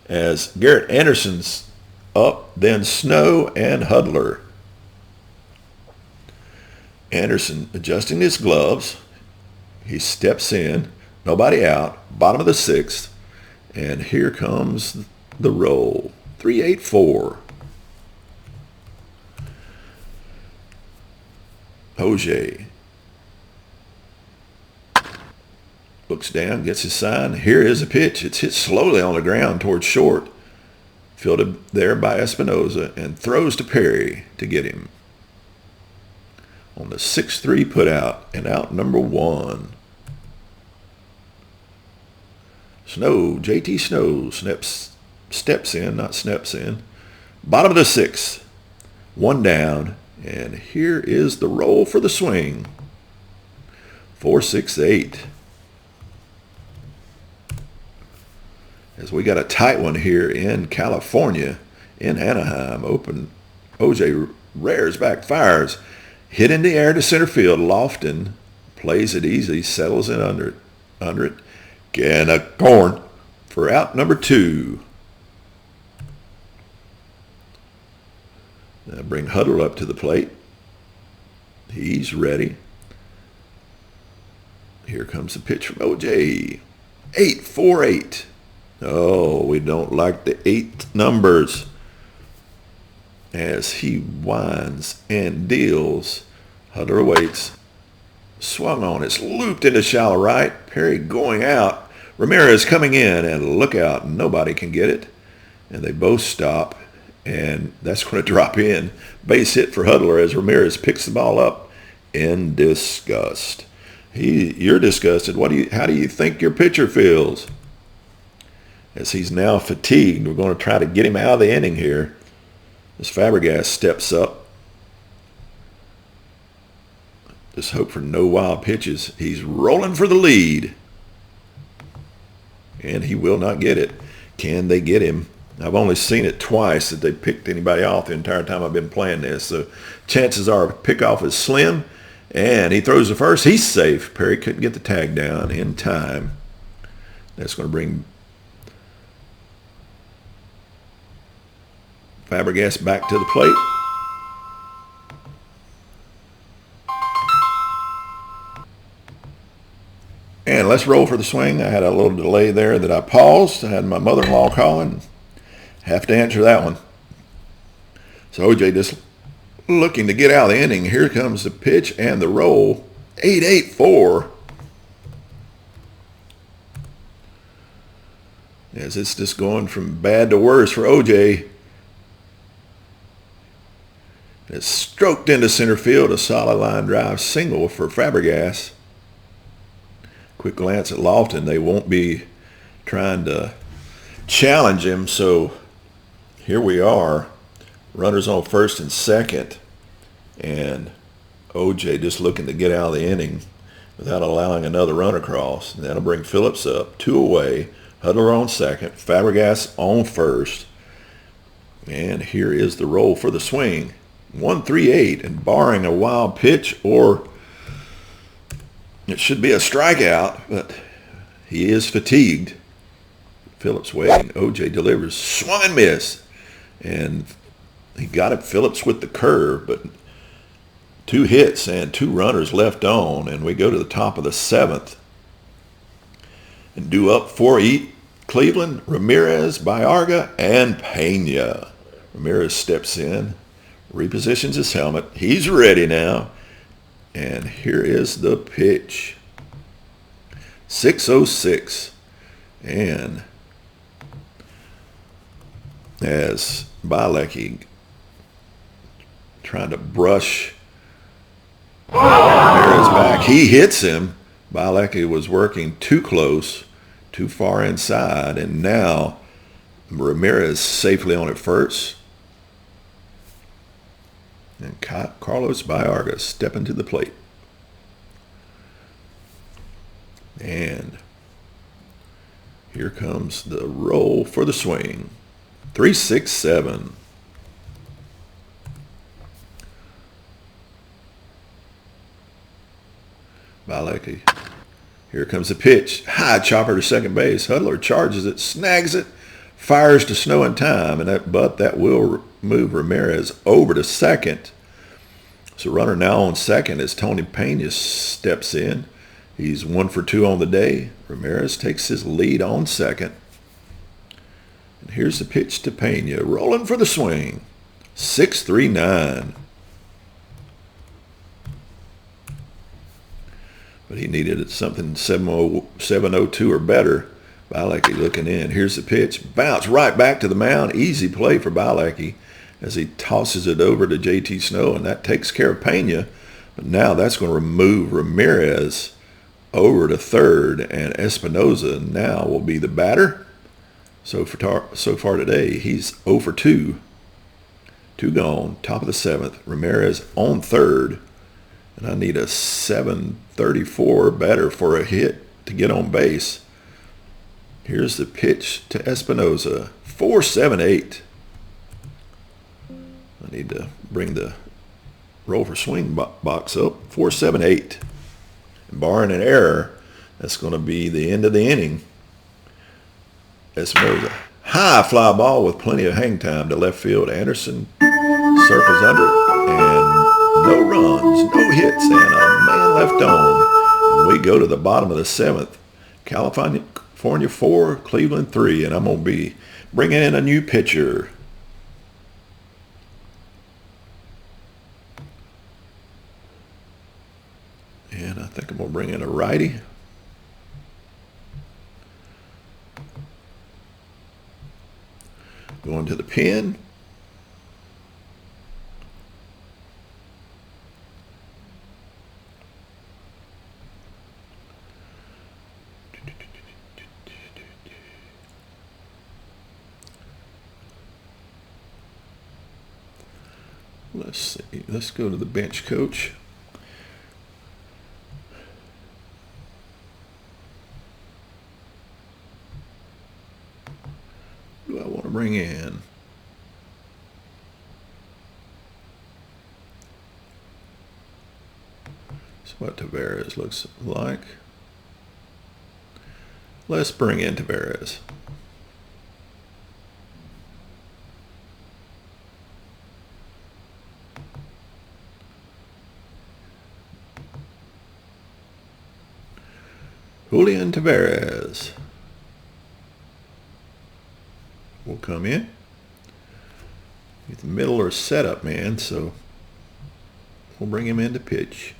as Garrett Anderson's up, then Snow and Hudler. Anderson adjusting his gloves. He steps in. Nobody out. Bottom of the sixth. And here comes the roll. 3-8-4. Ogea looks down, gets his sign. Here is a pitch. It's hit slowly on the ground towards short. Fielded there by Espinoza and throws to Perry to get him. On the 6-3 put out and out number 1. Snow, JT Snow steps in, not snaps in. Bottom of the sixth. 1 down. And here is the roll for the swing. 4-6-8. As we got a tight one here in California, in Anaheim. Open. Ogea rears back, fires. Hit in the air to center field. Lofton plays it easy, settles in under it. Can a corn for out number 2. Now bring Hudler up to the plate. He's ready. Here comes the pitch from Ogea. 8-4-8. Oh, we don't like the 8 numbers. As he winds and deals. Hudler waits. Swung on. It's looped into shallow right. Perry going out. Ramirez coming in. And look out. Nobody can get it. And they both stop. And that's going to drop in. Base hit for Hudler as Ramirez picks the ball up in disgust. You're disgusted. How do you think your pitcher feels? As he's now fatigued. We're going to try to get him out of the inning here. As Fabregas steps up. Just hope for no wild pitches. He's rolling for the lead. And he will not get it. Can they get him? I've only seen it twice that they picked anybody off the entire time I've been playing this. So chances are pickoff is slim. And he throws the first. He's safe. Perry couldn't get the tag down in time. That's going to bring Fabregas back to the plate. And let's roll for the swing. I had a little delay there that I paused. I had my mother-in-law calling. Have to answer that one. So OJ just looking to get out of the inning. Here comes the pitch and the roll. 8-8-4. As it's just going from bad to worse for OJ. It's stroked into center field. A solid line drive single for Fabregas. Quick glance at Lofton. They won't be trying to challenge him. So here we are. Runners on first and second. And OJ just looking to get out of the inning without allowing another run across. And that'll bring Phillips up. 2 away. Hudler on second. Fabregas on first. And here is the roll for the swing. 1-3-8. And barring a wild pitch or it should be a strikeout, but he is fatigued. Phillips waiting. OJ delivers. Swung and miss. And he got it, Phillips, with the curve, but 2 hits and 2 runners left on. And we go to the top of the 7th. And due up for Cleveland, Ramirez, Bielecki, and Pena. Ramirez steps in, repositions his helmet. He's ready now. And here is the pitch. 6-0-6. And as Bielecki trying to brush Ramirez back, he hits him. Bielecki was working too close, too far inside, and now Ramirez safely on at first. And Carlos Bielecki stepping to the plate. And here comes the roll for the swing. 3-6-7. Bielecki. Here comes the pitch. High chopper to second base. Hudler charges it, snags it, fires to Snow in time, and that will move Ramirez over to second. So runner now on second as Tony Pena steps in. He's 1 for 2 on the day. Ramirez takes his lead on second. And here's the pitch to Pena, rolling for the swing. 6-3-9. But he needed something 7-0-2 or better. Bielecki looking in. Here's the pitch. Bounce right back to the mound. Easy play for Bielecki as he tosses it over to JT Snow, and that takes care of Pena. But now that's going to remove Ramirez over to third, and Espinoza now will be the batter. So far today, he's 0 for 2. 2 gone. Top of the 7th. Ramirez on third. And I need a 734 batter for a hit to get on base. Here's the pitch to Espinoza. 4-7-8. I need to bring the roll for swing box up. 4-7-8. And barring an error, that's going to be the end of the inning. Espinoza. High fly ball with plenty of hang time to left field. Anderson circles under it, and no runs, no hits, and a man left on. And we go to the bottom of the 7th. California 4, Cleveland 3, and I'm going to be bringing in a new pitcher. And I think I'm going to bring in a righty. Going to the pen. Let's see. Let's go to the bench coach. Who do I want to bring in? That's what Tavares looks like. Let's bring in Tavares. Julian Tavares will come in. He's the middle or setup man, so we'll bring him in to pitch.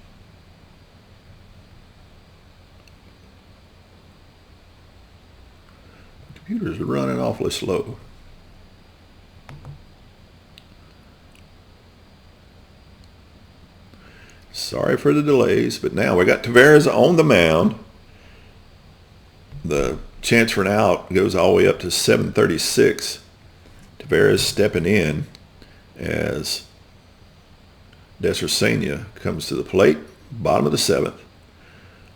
The computer's running awfully slow. Sorry for the delays, but now we got Tavares on the mound. The chance for an out goes all the way up to 7:36. Tavares stepping in as Desracenia comes to the plate. Bottom of the 7th.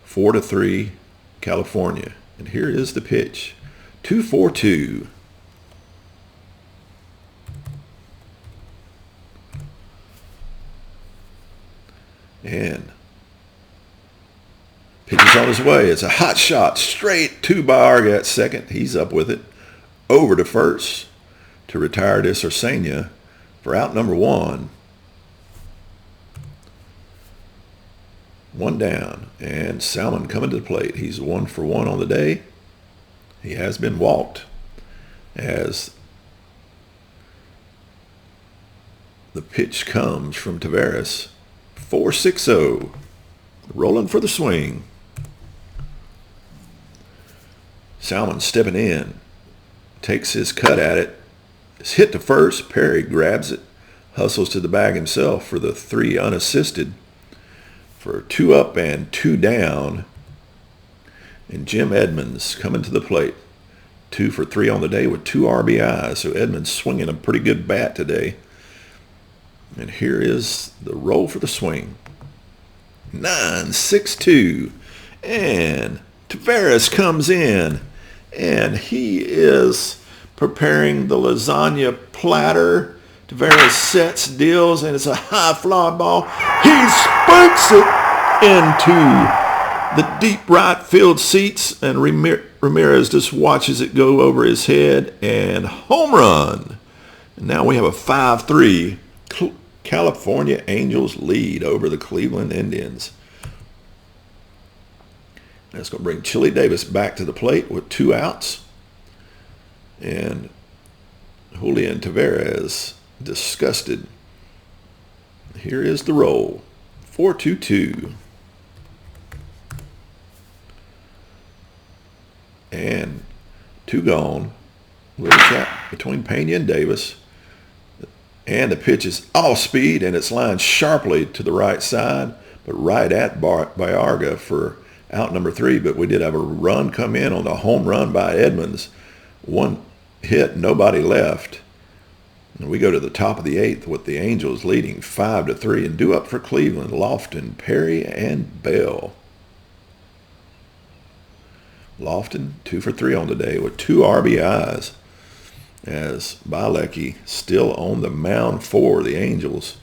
4-3 California. And here is the pitch. 2-4-2. And pitches on his way. It's a hot shot straight to Ogea at second. He's up with it. Over to first to retire Desracenia for out number 1. 1 down. And Salmon coming to the plate. He's 1 for 1 on the day. He has been walked as the pitch comes from Tavares. 4-6-0. Rolling for the swing. Salmon stepping in. Takes his cut at it. It's hit to first. Perry grabs it. Hustles to the bag himself for the 3 unassisted. For 2 up and 2 down. And Jim Edmonds coming to the plate. 2 for 3 on the day with 2 RBIs. So Edmonds swinging a pretty good bat today. And here is the roll for the swing. 9-6-2. And Tavares comes in. And he is preparing the lasagna platter. Tavares sets, deals, and it's a high fly ball. He spooks it into the deep right field seats, and Ramirez just watches it go over his head, and home run. And now we have a 5-3 California Angels lead over the Cleveland Indians. That's going to bring Chili Davis back to the plate with 2 outs. And Julian Tavares, disgusted. Here is the roll. 4-2-2. And 2 gone. Little gap between Pena and Davis. And the pitch is off speed, and it's lined sharply to the right side, but right at Ogea for out number 3. But we did have a run come in on the home run by Edmonds. 1 hit, nobody left. And we go to the top of the 8th with the Angels leading 5-3, and due up for Cleveland, Lofton, Perry, and Bell. Lofton 2 for 3 on the day with 2 RBIs. As Bielecki still on the mound for the Angels.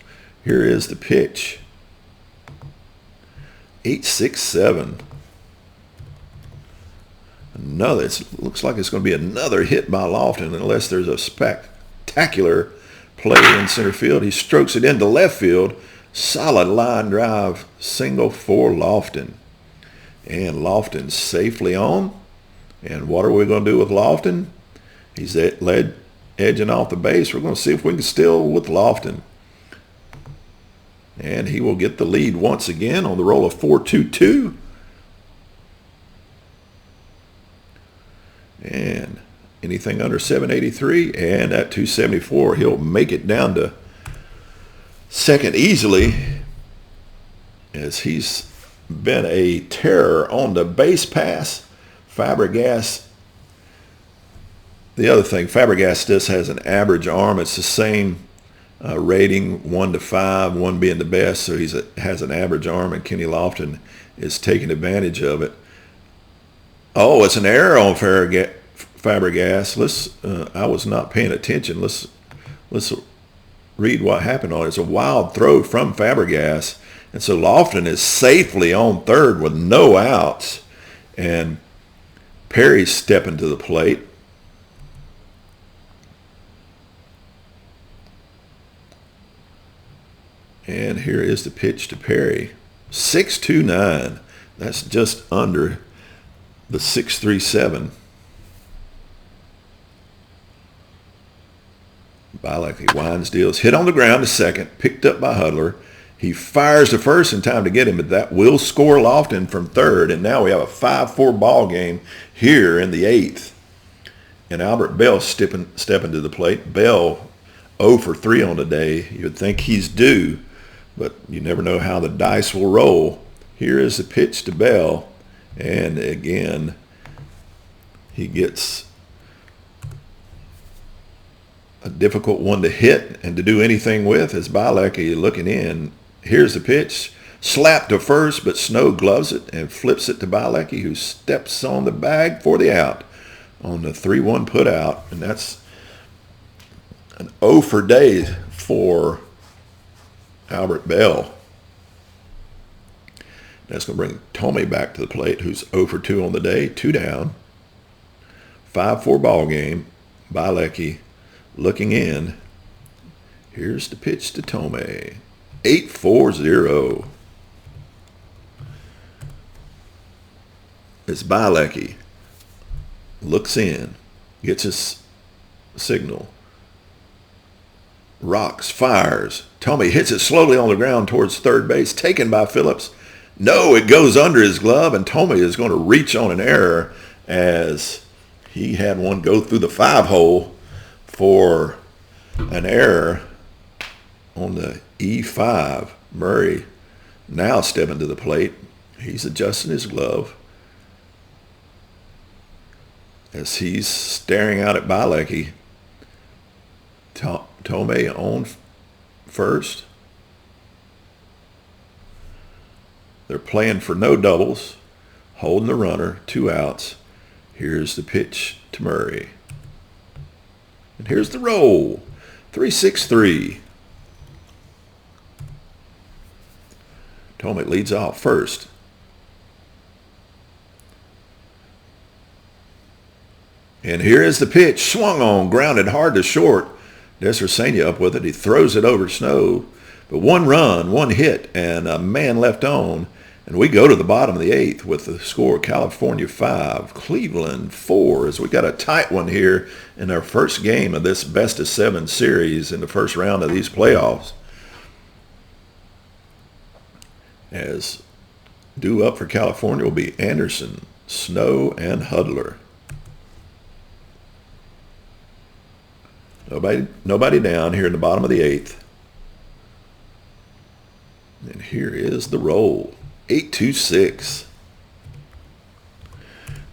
Here is the pitch. 8-6-7. Another. It looks like it's going to be another hit by Lofton unless there's a spectacular play in center field. He strokes it into left field. Solid line drive single for Lofton. And Lofton safely on. And what are we going to do with Lofton? He's edging off the base. We're going to see if we can steal with Lofton. And he will get the lead once again on the roll of 4-2-2. And anything under 783 and at 274, he'll make it down to second easily, as he's been a terror on the base pass. Fabregas. The other thing, Fabregas just has an average arm. It's the same rating, 1 to 5, 1 being the best. So he has an average arm, and Kenny Lofton is taking advantage of it. Oh, it's an error on Fabregas. I was not paying attention. Let's read what happened on it. It's a wild throw from Fabregas, and so Lofton is safely on third with no outs, and Perry stepping to the plate. And here is the pitch to Perry. 6.29. That's just under the 6.37. Bielecki winds, deals, hit on the ground to second, picked up by Hudler. He fires to first in time to get him, but that will score Lofton from third. And now we have a 5-4 ball game here in the 8th. And Albert Bell stepping to the plate. Bell 0 for 3 on the day. You would think he's due, but you never know how the dice will roll. Here is the pitch to Bell. And again, he gets a difficult one to hit and to do anything with as Bielecki looking in. Here's the pitch. Slap to first, but Snow gloves it and flips it to Bielecki, who steps on the bag for the out on the 3-1 put out. And that's an 0 for day for Albert Bell. That's going to bring Tommy back to the plate, who's 0 for 2 on the day, 2 down. 5-4 ball game. Bielecki looking in. Here's the pitch to Tommy. 8-4-0. It's Bielecki. Looks in. Gets his signal. Rocks, fires. Tommy hits it slowly on the ground towards third base. Taken by Phillips. No, it goes under his glove, and Tommy is going to reach on an error as he had one go through the 5-hole for an error on the E5. Murray now stepping to the plate. He's adjusting his glove as he's staring out at Bielecki. Tomei on first. They're playing for no doubles, holding the runner, 2 outs. Here's the pitch to Murray. And here's the roll. 3-6-3. Tomei leads off first. And here is the pitch. Swung on, grounded hard to short. Desracenia up with it. He throws it over Snow. But 1 run, 1 hit, and a man left on. And we go to the bottom of the 8th with the score California 5, Cleveland 4, as we got a tight one here in our first game of this best-of-7 series in the first round of these playoffs. As due up for California will be Anderson, Snow, and Hudler. Nobody down here in the bottom of the 8th. And here is the roll. 8-2-6.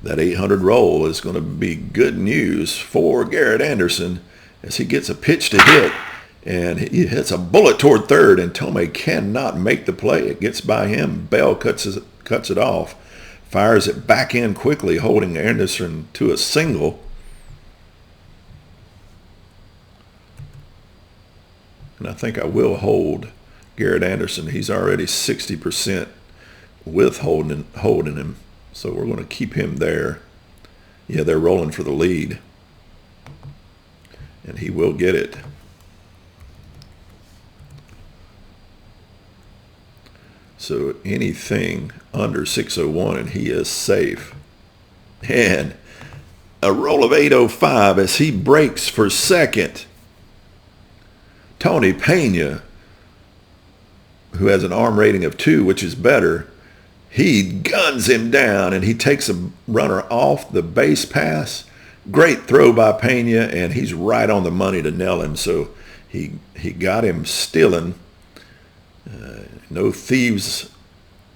That 800 roll is going to be good news for Garrett Anderson as he gets a pitch to hit. And he hits a bullet toward third, and Tomei cannot make the play. It gets by him. Bell cuts it off. Fires it back in quickly, holding Anderson to a single. And I think I will hold Garrett Anderson. He's already 60% with holding him. So we're going to keep him there. Yeah, they're rolling for the lead. And he will get it. So anything under 601 and he is safe. And a roll of 805 as he breaks for second. Tony Pena, who has an arm rating of 2, which is better, he guns him down and he takes a runner off the base pass. Great throw by Pena, and he's right on the money to nail him. So he got him stealing. No thieves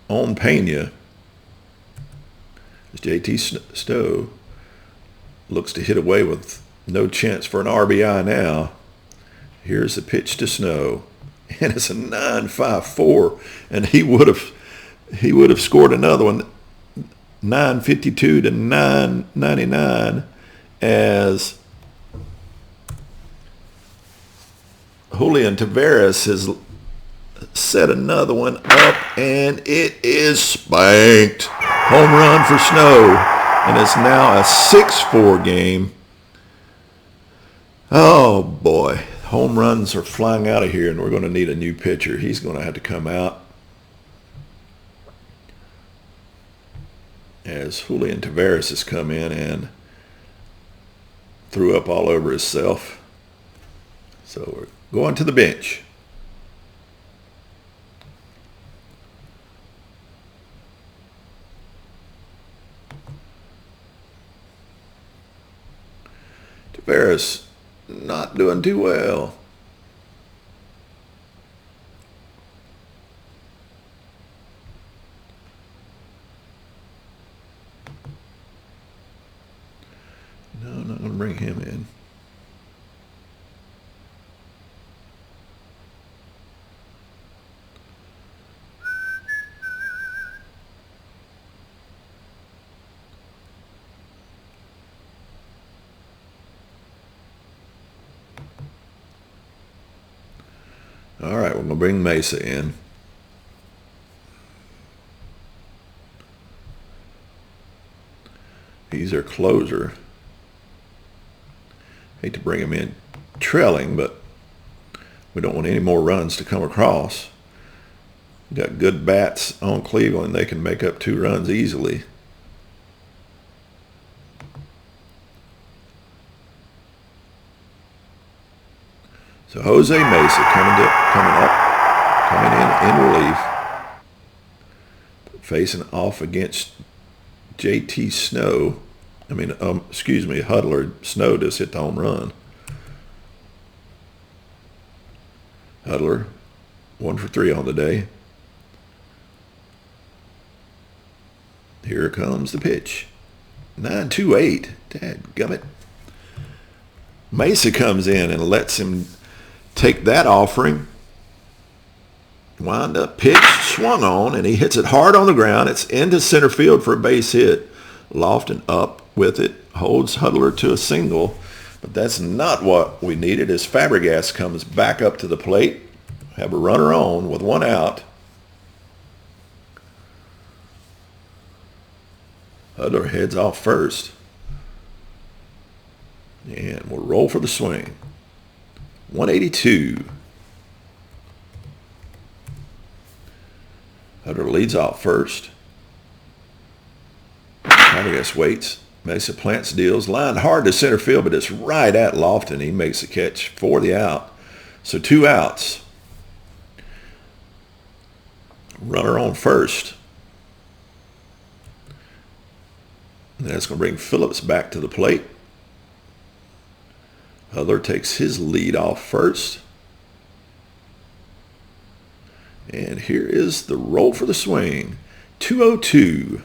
on Pena. JT Stowe looks to hit away with no chance for an RBI now. Here's the pitch to Snow. And it's a 9-5-4, and he would have scored another one, 952 to 999, as Julian Taveras has set another one up, and it is spanked. Home run for Snow. And it's now a 6-4 game. Oh, boy. Home runs are flying out of here, and we're going to need a new pitcher. He's going to have to come out. As Julian Taveras has come in and threw up all over himself. So we're going to the bench. Taveras not doing too well. No, I'm not going to bring him in. All right, we're going to bring Mesa in. He's our closer. Hate to bring him in trailing, but we don't want any more runs to come across. We've got good bats on Cleveland. They can make up 2 runs easily. So Jose Mesa coming in relief, facing off against JT Snow. Huddler. Snow just hit the home run. Huddler, 1 for 3 on the day. Here comes the pitch. 9-2-8. Dadgummit. Mesa comes in and lets him take that offering. Wind up pitch, swung on, and he hits it hard on the ground. It's into center field for a base hit. Lofton up with it, holds Huddler to a single, but that's not what we needed as Fabregas comes back up to the plate. Have a runner on with 1 out. Huddler heads off first. And we'll roll for the swing. 182. Huddler leads off first. Fabregas waits. Mesa plants deals. Line hard to center field, but it's right at Lofton. He makes a catch for the out. So 2 outs. Runner on first. And that's going to bring Phillips back to the plate. Huddler takes his lead off first. And here is the roll for the swing. 2-0-2.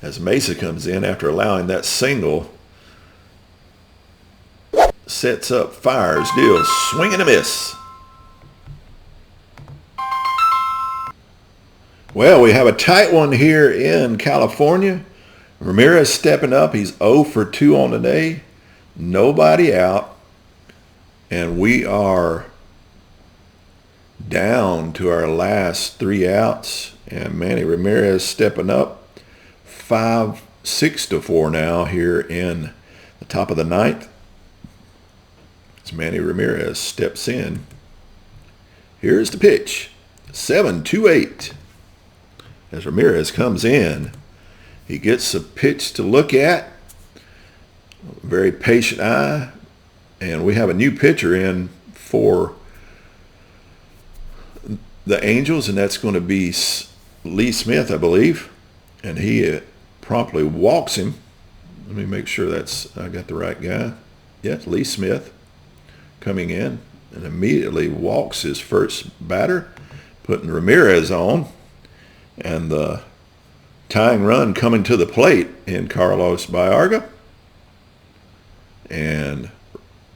As Mesa comes in after allowing that single. Sets up, fires, deals, swing and a miss. Well, we have a tight one here in California. Ramirez stepping up. He's 0 for 2 on the day. Nobody out. And we are down to our last 3 outs. And Manny Ramirez stepping up. 5-6-4 now here in the top of the 9th. As Manny Ramirez steps in. Here's the pitch. 7-2-8. As Ramirez comes in, he gets a pitch to look at. Very patient eye. And we have a new pitcher in for the Angels, and that's going to be Lee Smith, I believe. And he promptly walks him. Let me make sure I got the right guy. Yes, Lee Smith coming in and immediately walks his first batter, putting Ramirez on. And the tying run coming to the plate in Carlos Baerga. And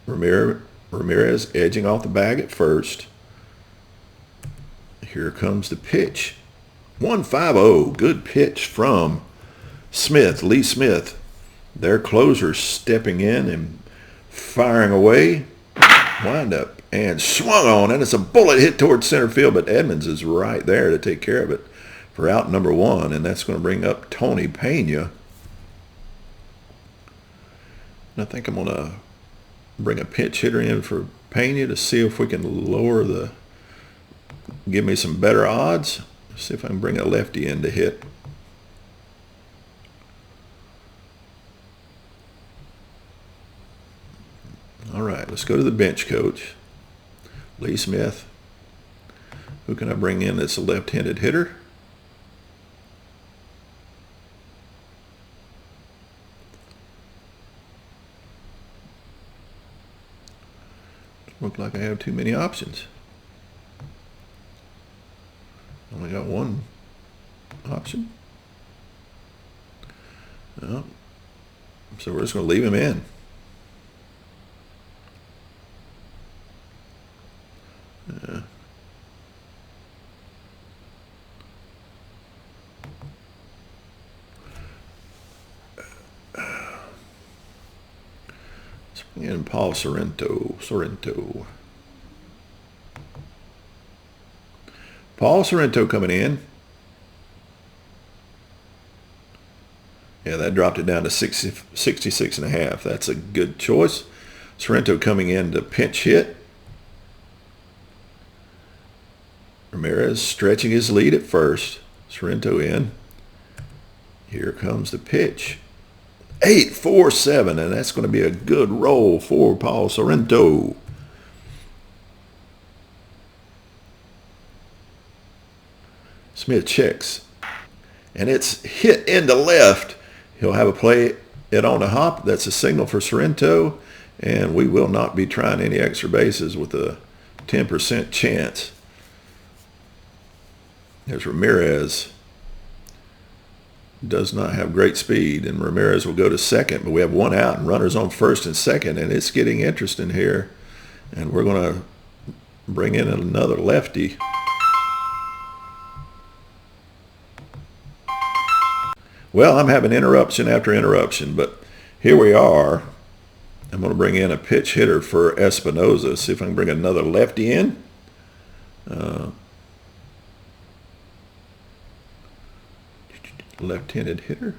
Ramirez edging off the bag at first. Here comes the pitch. 1-5-0. Good pitch from Smith, Lee Smith. Their closer stepping in and firing away. Wind up and swung on. And it's a bullet hit towards center field, but Edmonds is right there to take care of it. for out number 1, and that's going to bring up Tony Pena. And I think I'm going to bring a pinch hitter in for Pena to see if we can give me some better odds. See if I can bring a lefty in to hit. All right, let's go to the bench coach, Lee Smith. Who can I bring in that's a left-handed hitter? Look like I have too many options. Only got one option. No. So we're just going to leave him in. Let's bring in Paul Sorrento. Paul Sorrento coming in. Yeah, that dropped it down to 66.5. That's a good choice. Sorrento coming in to pinch hit. Ramirez stretching his lead at first. Sorrento in. Here comes the pitch. 8-4-7, and that's going to be a good roll for Paul Sorrento. Smith checks, and it's hit into left. He'll have a play it on the hop. That's a signal for Sorrento, and we will not be trying any extra bases with a 10% chance. There's Ramirez. Does not have great speed, and Ramirez will go to second, but we have one out and runners on first and second, and it's getting interesting here, and we're going to bring in another lefty. Well, I'm having interruption after interruption, but here we are. I'm going to bring in a pitch hitter for Espinoza, see if I can bring another lefty in. Left-handed hitter.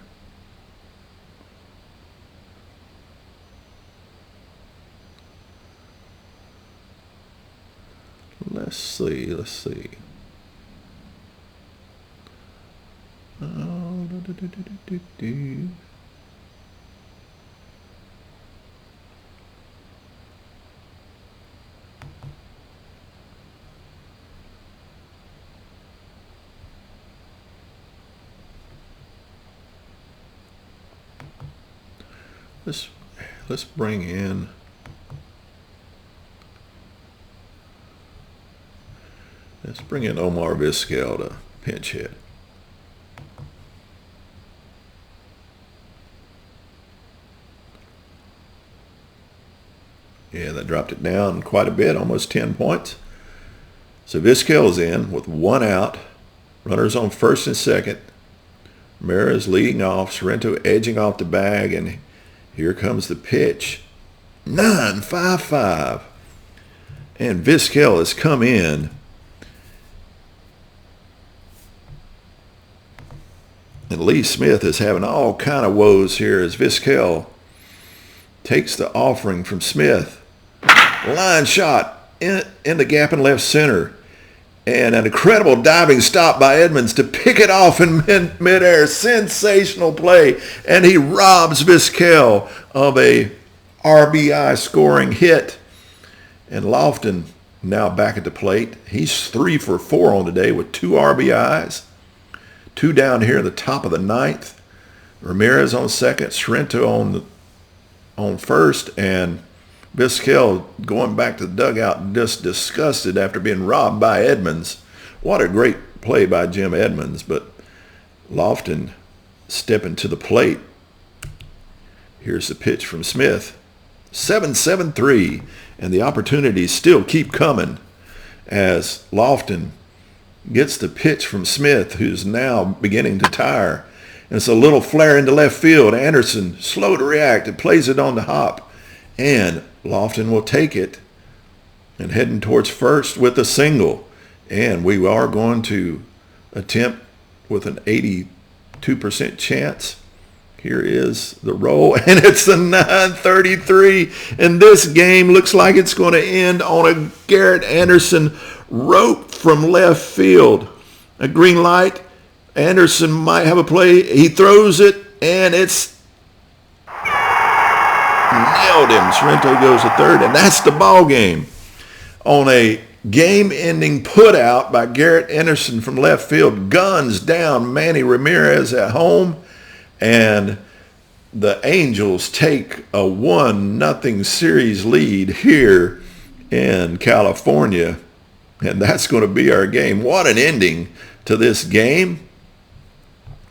Let's see. Let's bring in Omar Vizquel to pinch hit. Yeah, that dropped it down quite a bit, almost 10 points. So Vizquel is in with one out, runners on first and second. Ramirez leading off, Sorrento edging off the bag, and here comes the pitch. 9-5-5. And Vizquel has come in. And Lee Smith is having all kind of woes here as Vizquel takes the offering from Smith. Line shot in the gap in left center. And an incredible diving stop by Edmonds to pick it off in midair. Sensational play. And he robs Vizquel of a RBI scoring hit. And Lofton now back at the plate. He's 3 for 4 on the day with 2 RBIs. 2 down here in the top of the 9th. Ramirez on second. Sorrento on first. And Vizquel going back to the dugout just disgusted after being robbed by Edmonds. What a great play by Jim Edmonds, but Lofton stepping to the plate. Here's the pitch from Smith. 7-7-3, and the opportunities still keep coming as Lofton gets the pitch from Smith, who's now beginning to tire. And it's a little flare into left field. Anderson, slow to react, and plays it on the hop. And Lofton will take it and heading towards first with a single. And we are going to attempt with an 82% chance. Here is the roll, and it's a 933, and this game looks like it's going to end on a Garrett Anderson rope from left field. A green light. Anderson might have a play. He throws it, and it's nailed him. Sorrento goes to third, and that's the ball game. On a game-ending put-out by Garrett Anderson from left field, guns down Manny Ramirez at home, and the Angels take a 1-0 series lead here in California, and that's going to be our game. What an ending to this game.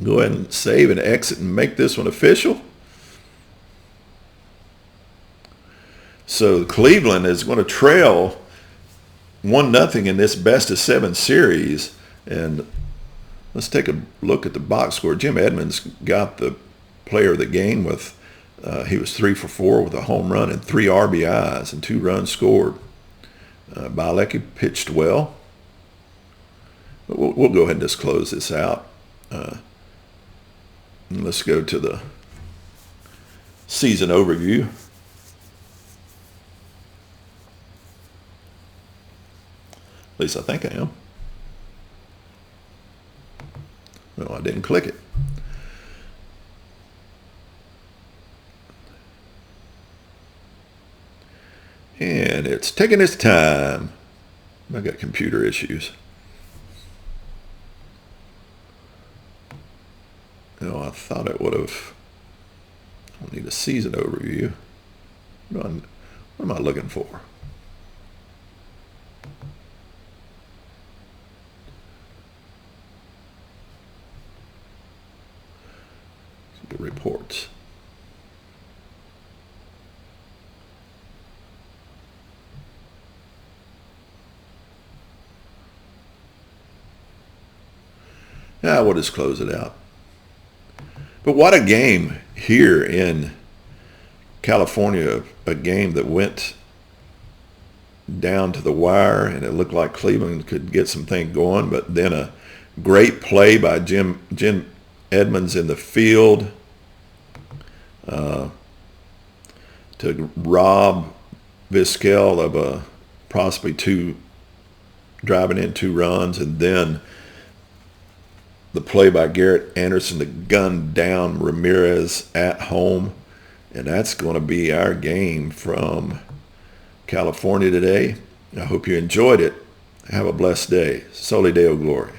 Go ahead and save and exit and make this one official. So Cleveland is going to trail 1-0 in this best-of-7 series. And let's take a look at the box score. Jim Edmonds got the player of the game with, he was 3 for 4 with a home run and 3 RBIs and 2 runs scored. Bielecki pitched well. But we'll go ahead and just close this out. And let's go to the season overview. At least I think I am. No, I didn't click it. And it's taking its time. I got computer issues. No, I thought it would have. I need a season overview. What am I looking for? The reports. Now we'll just close it out. But what a game here in California, a game that went down to the wire, and it looked like Cleveland could get some things going, but then a great play by Jim Edmonds in the field to rob Vizquel of a possibly driving in 2 runs, and then the play by Garrett Anderson to gun down Ramirez at home. And that's going to be our game from California today. I hope you enjoyed it. Have a blessed day. Soli Deo Gloria.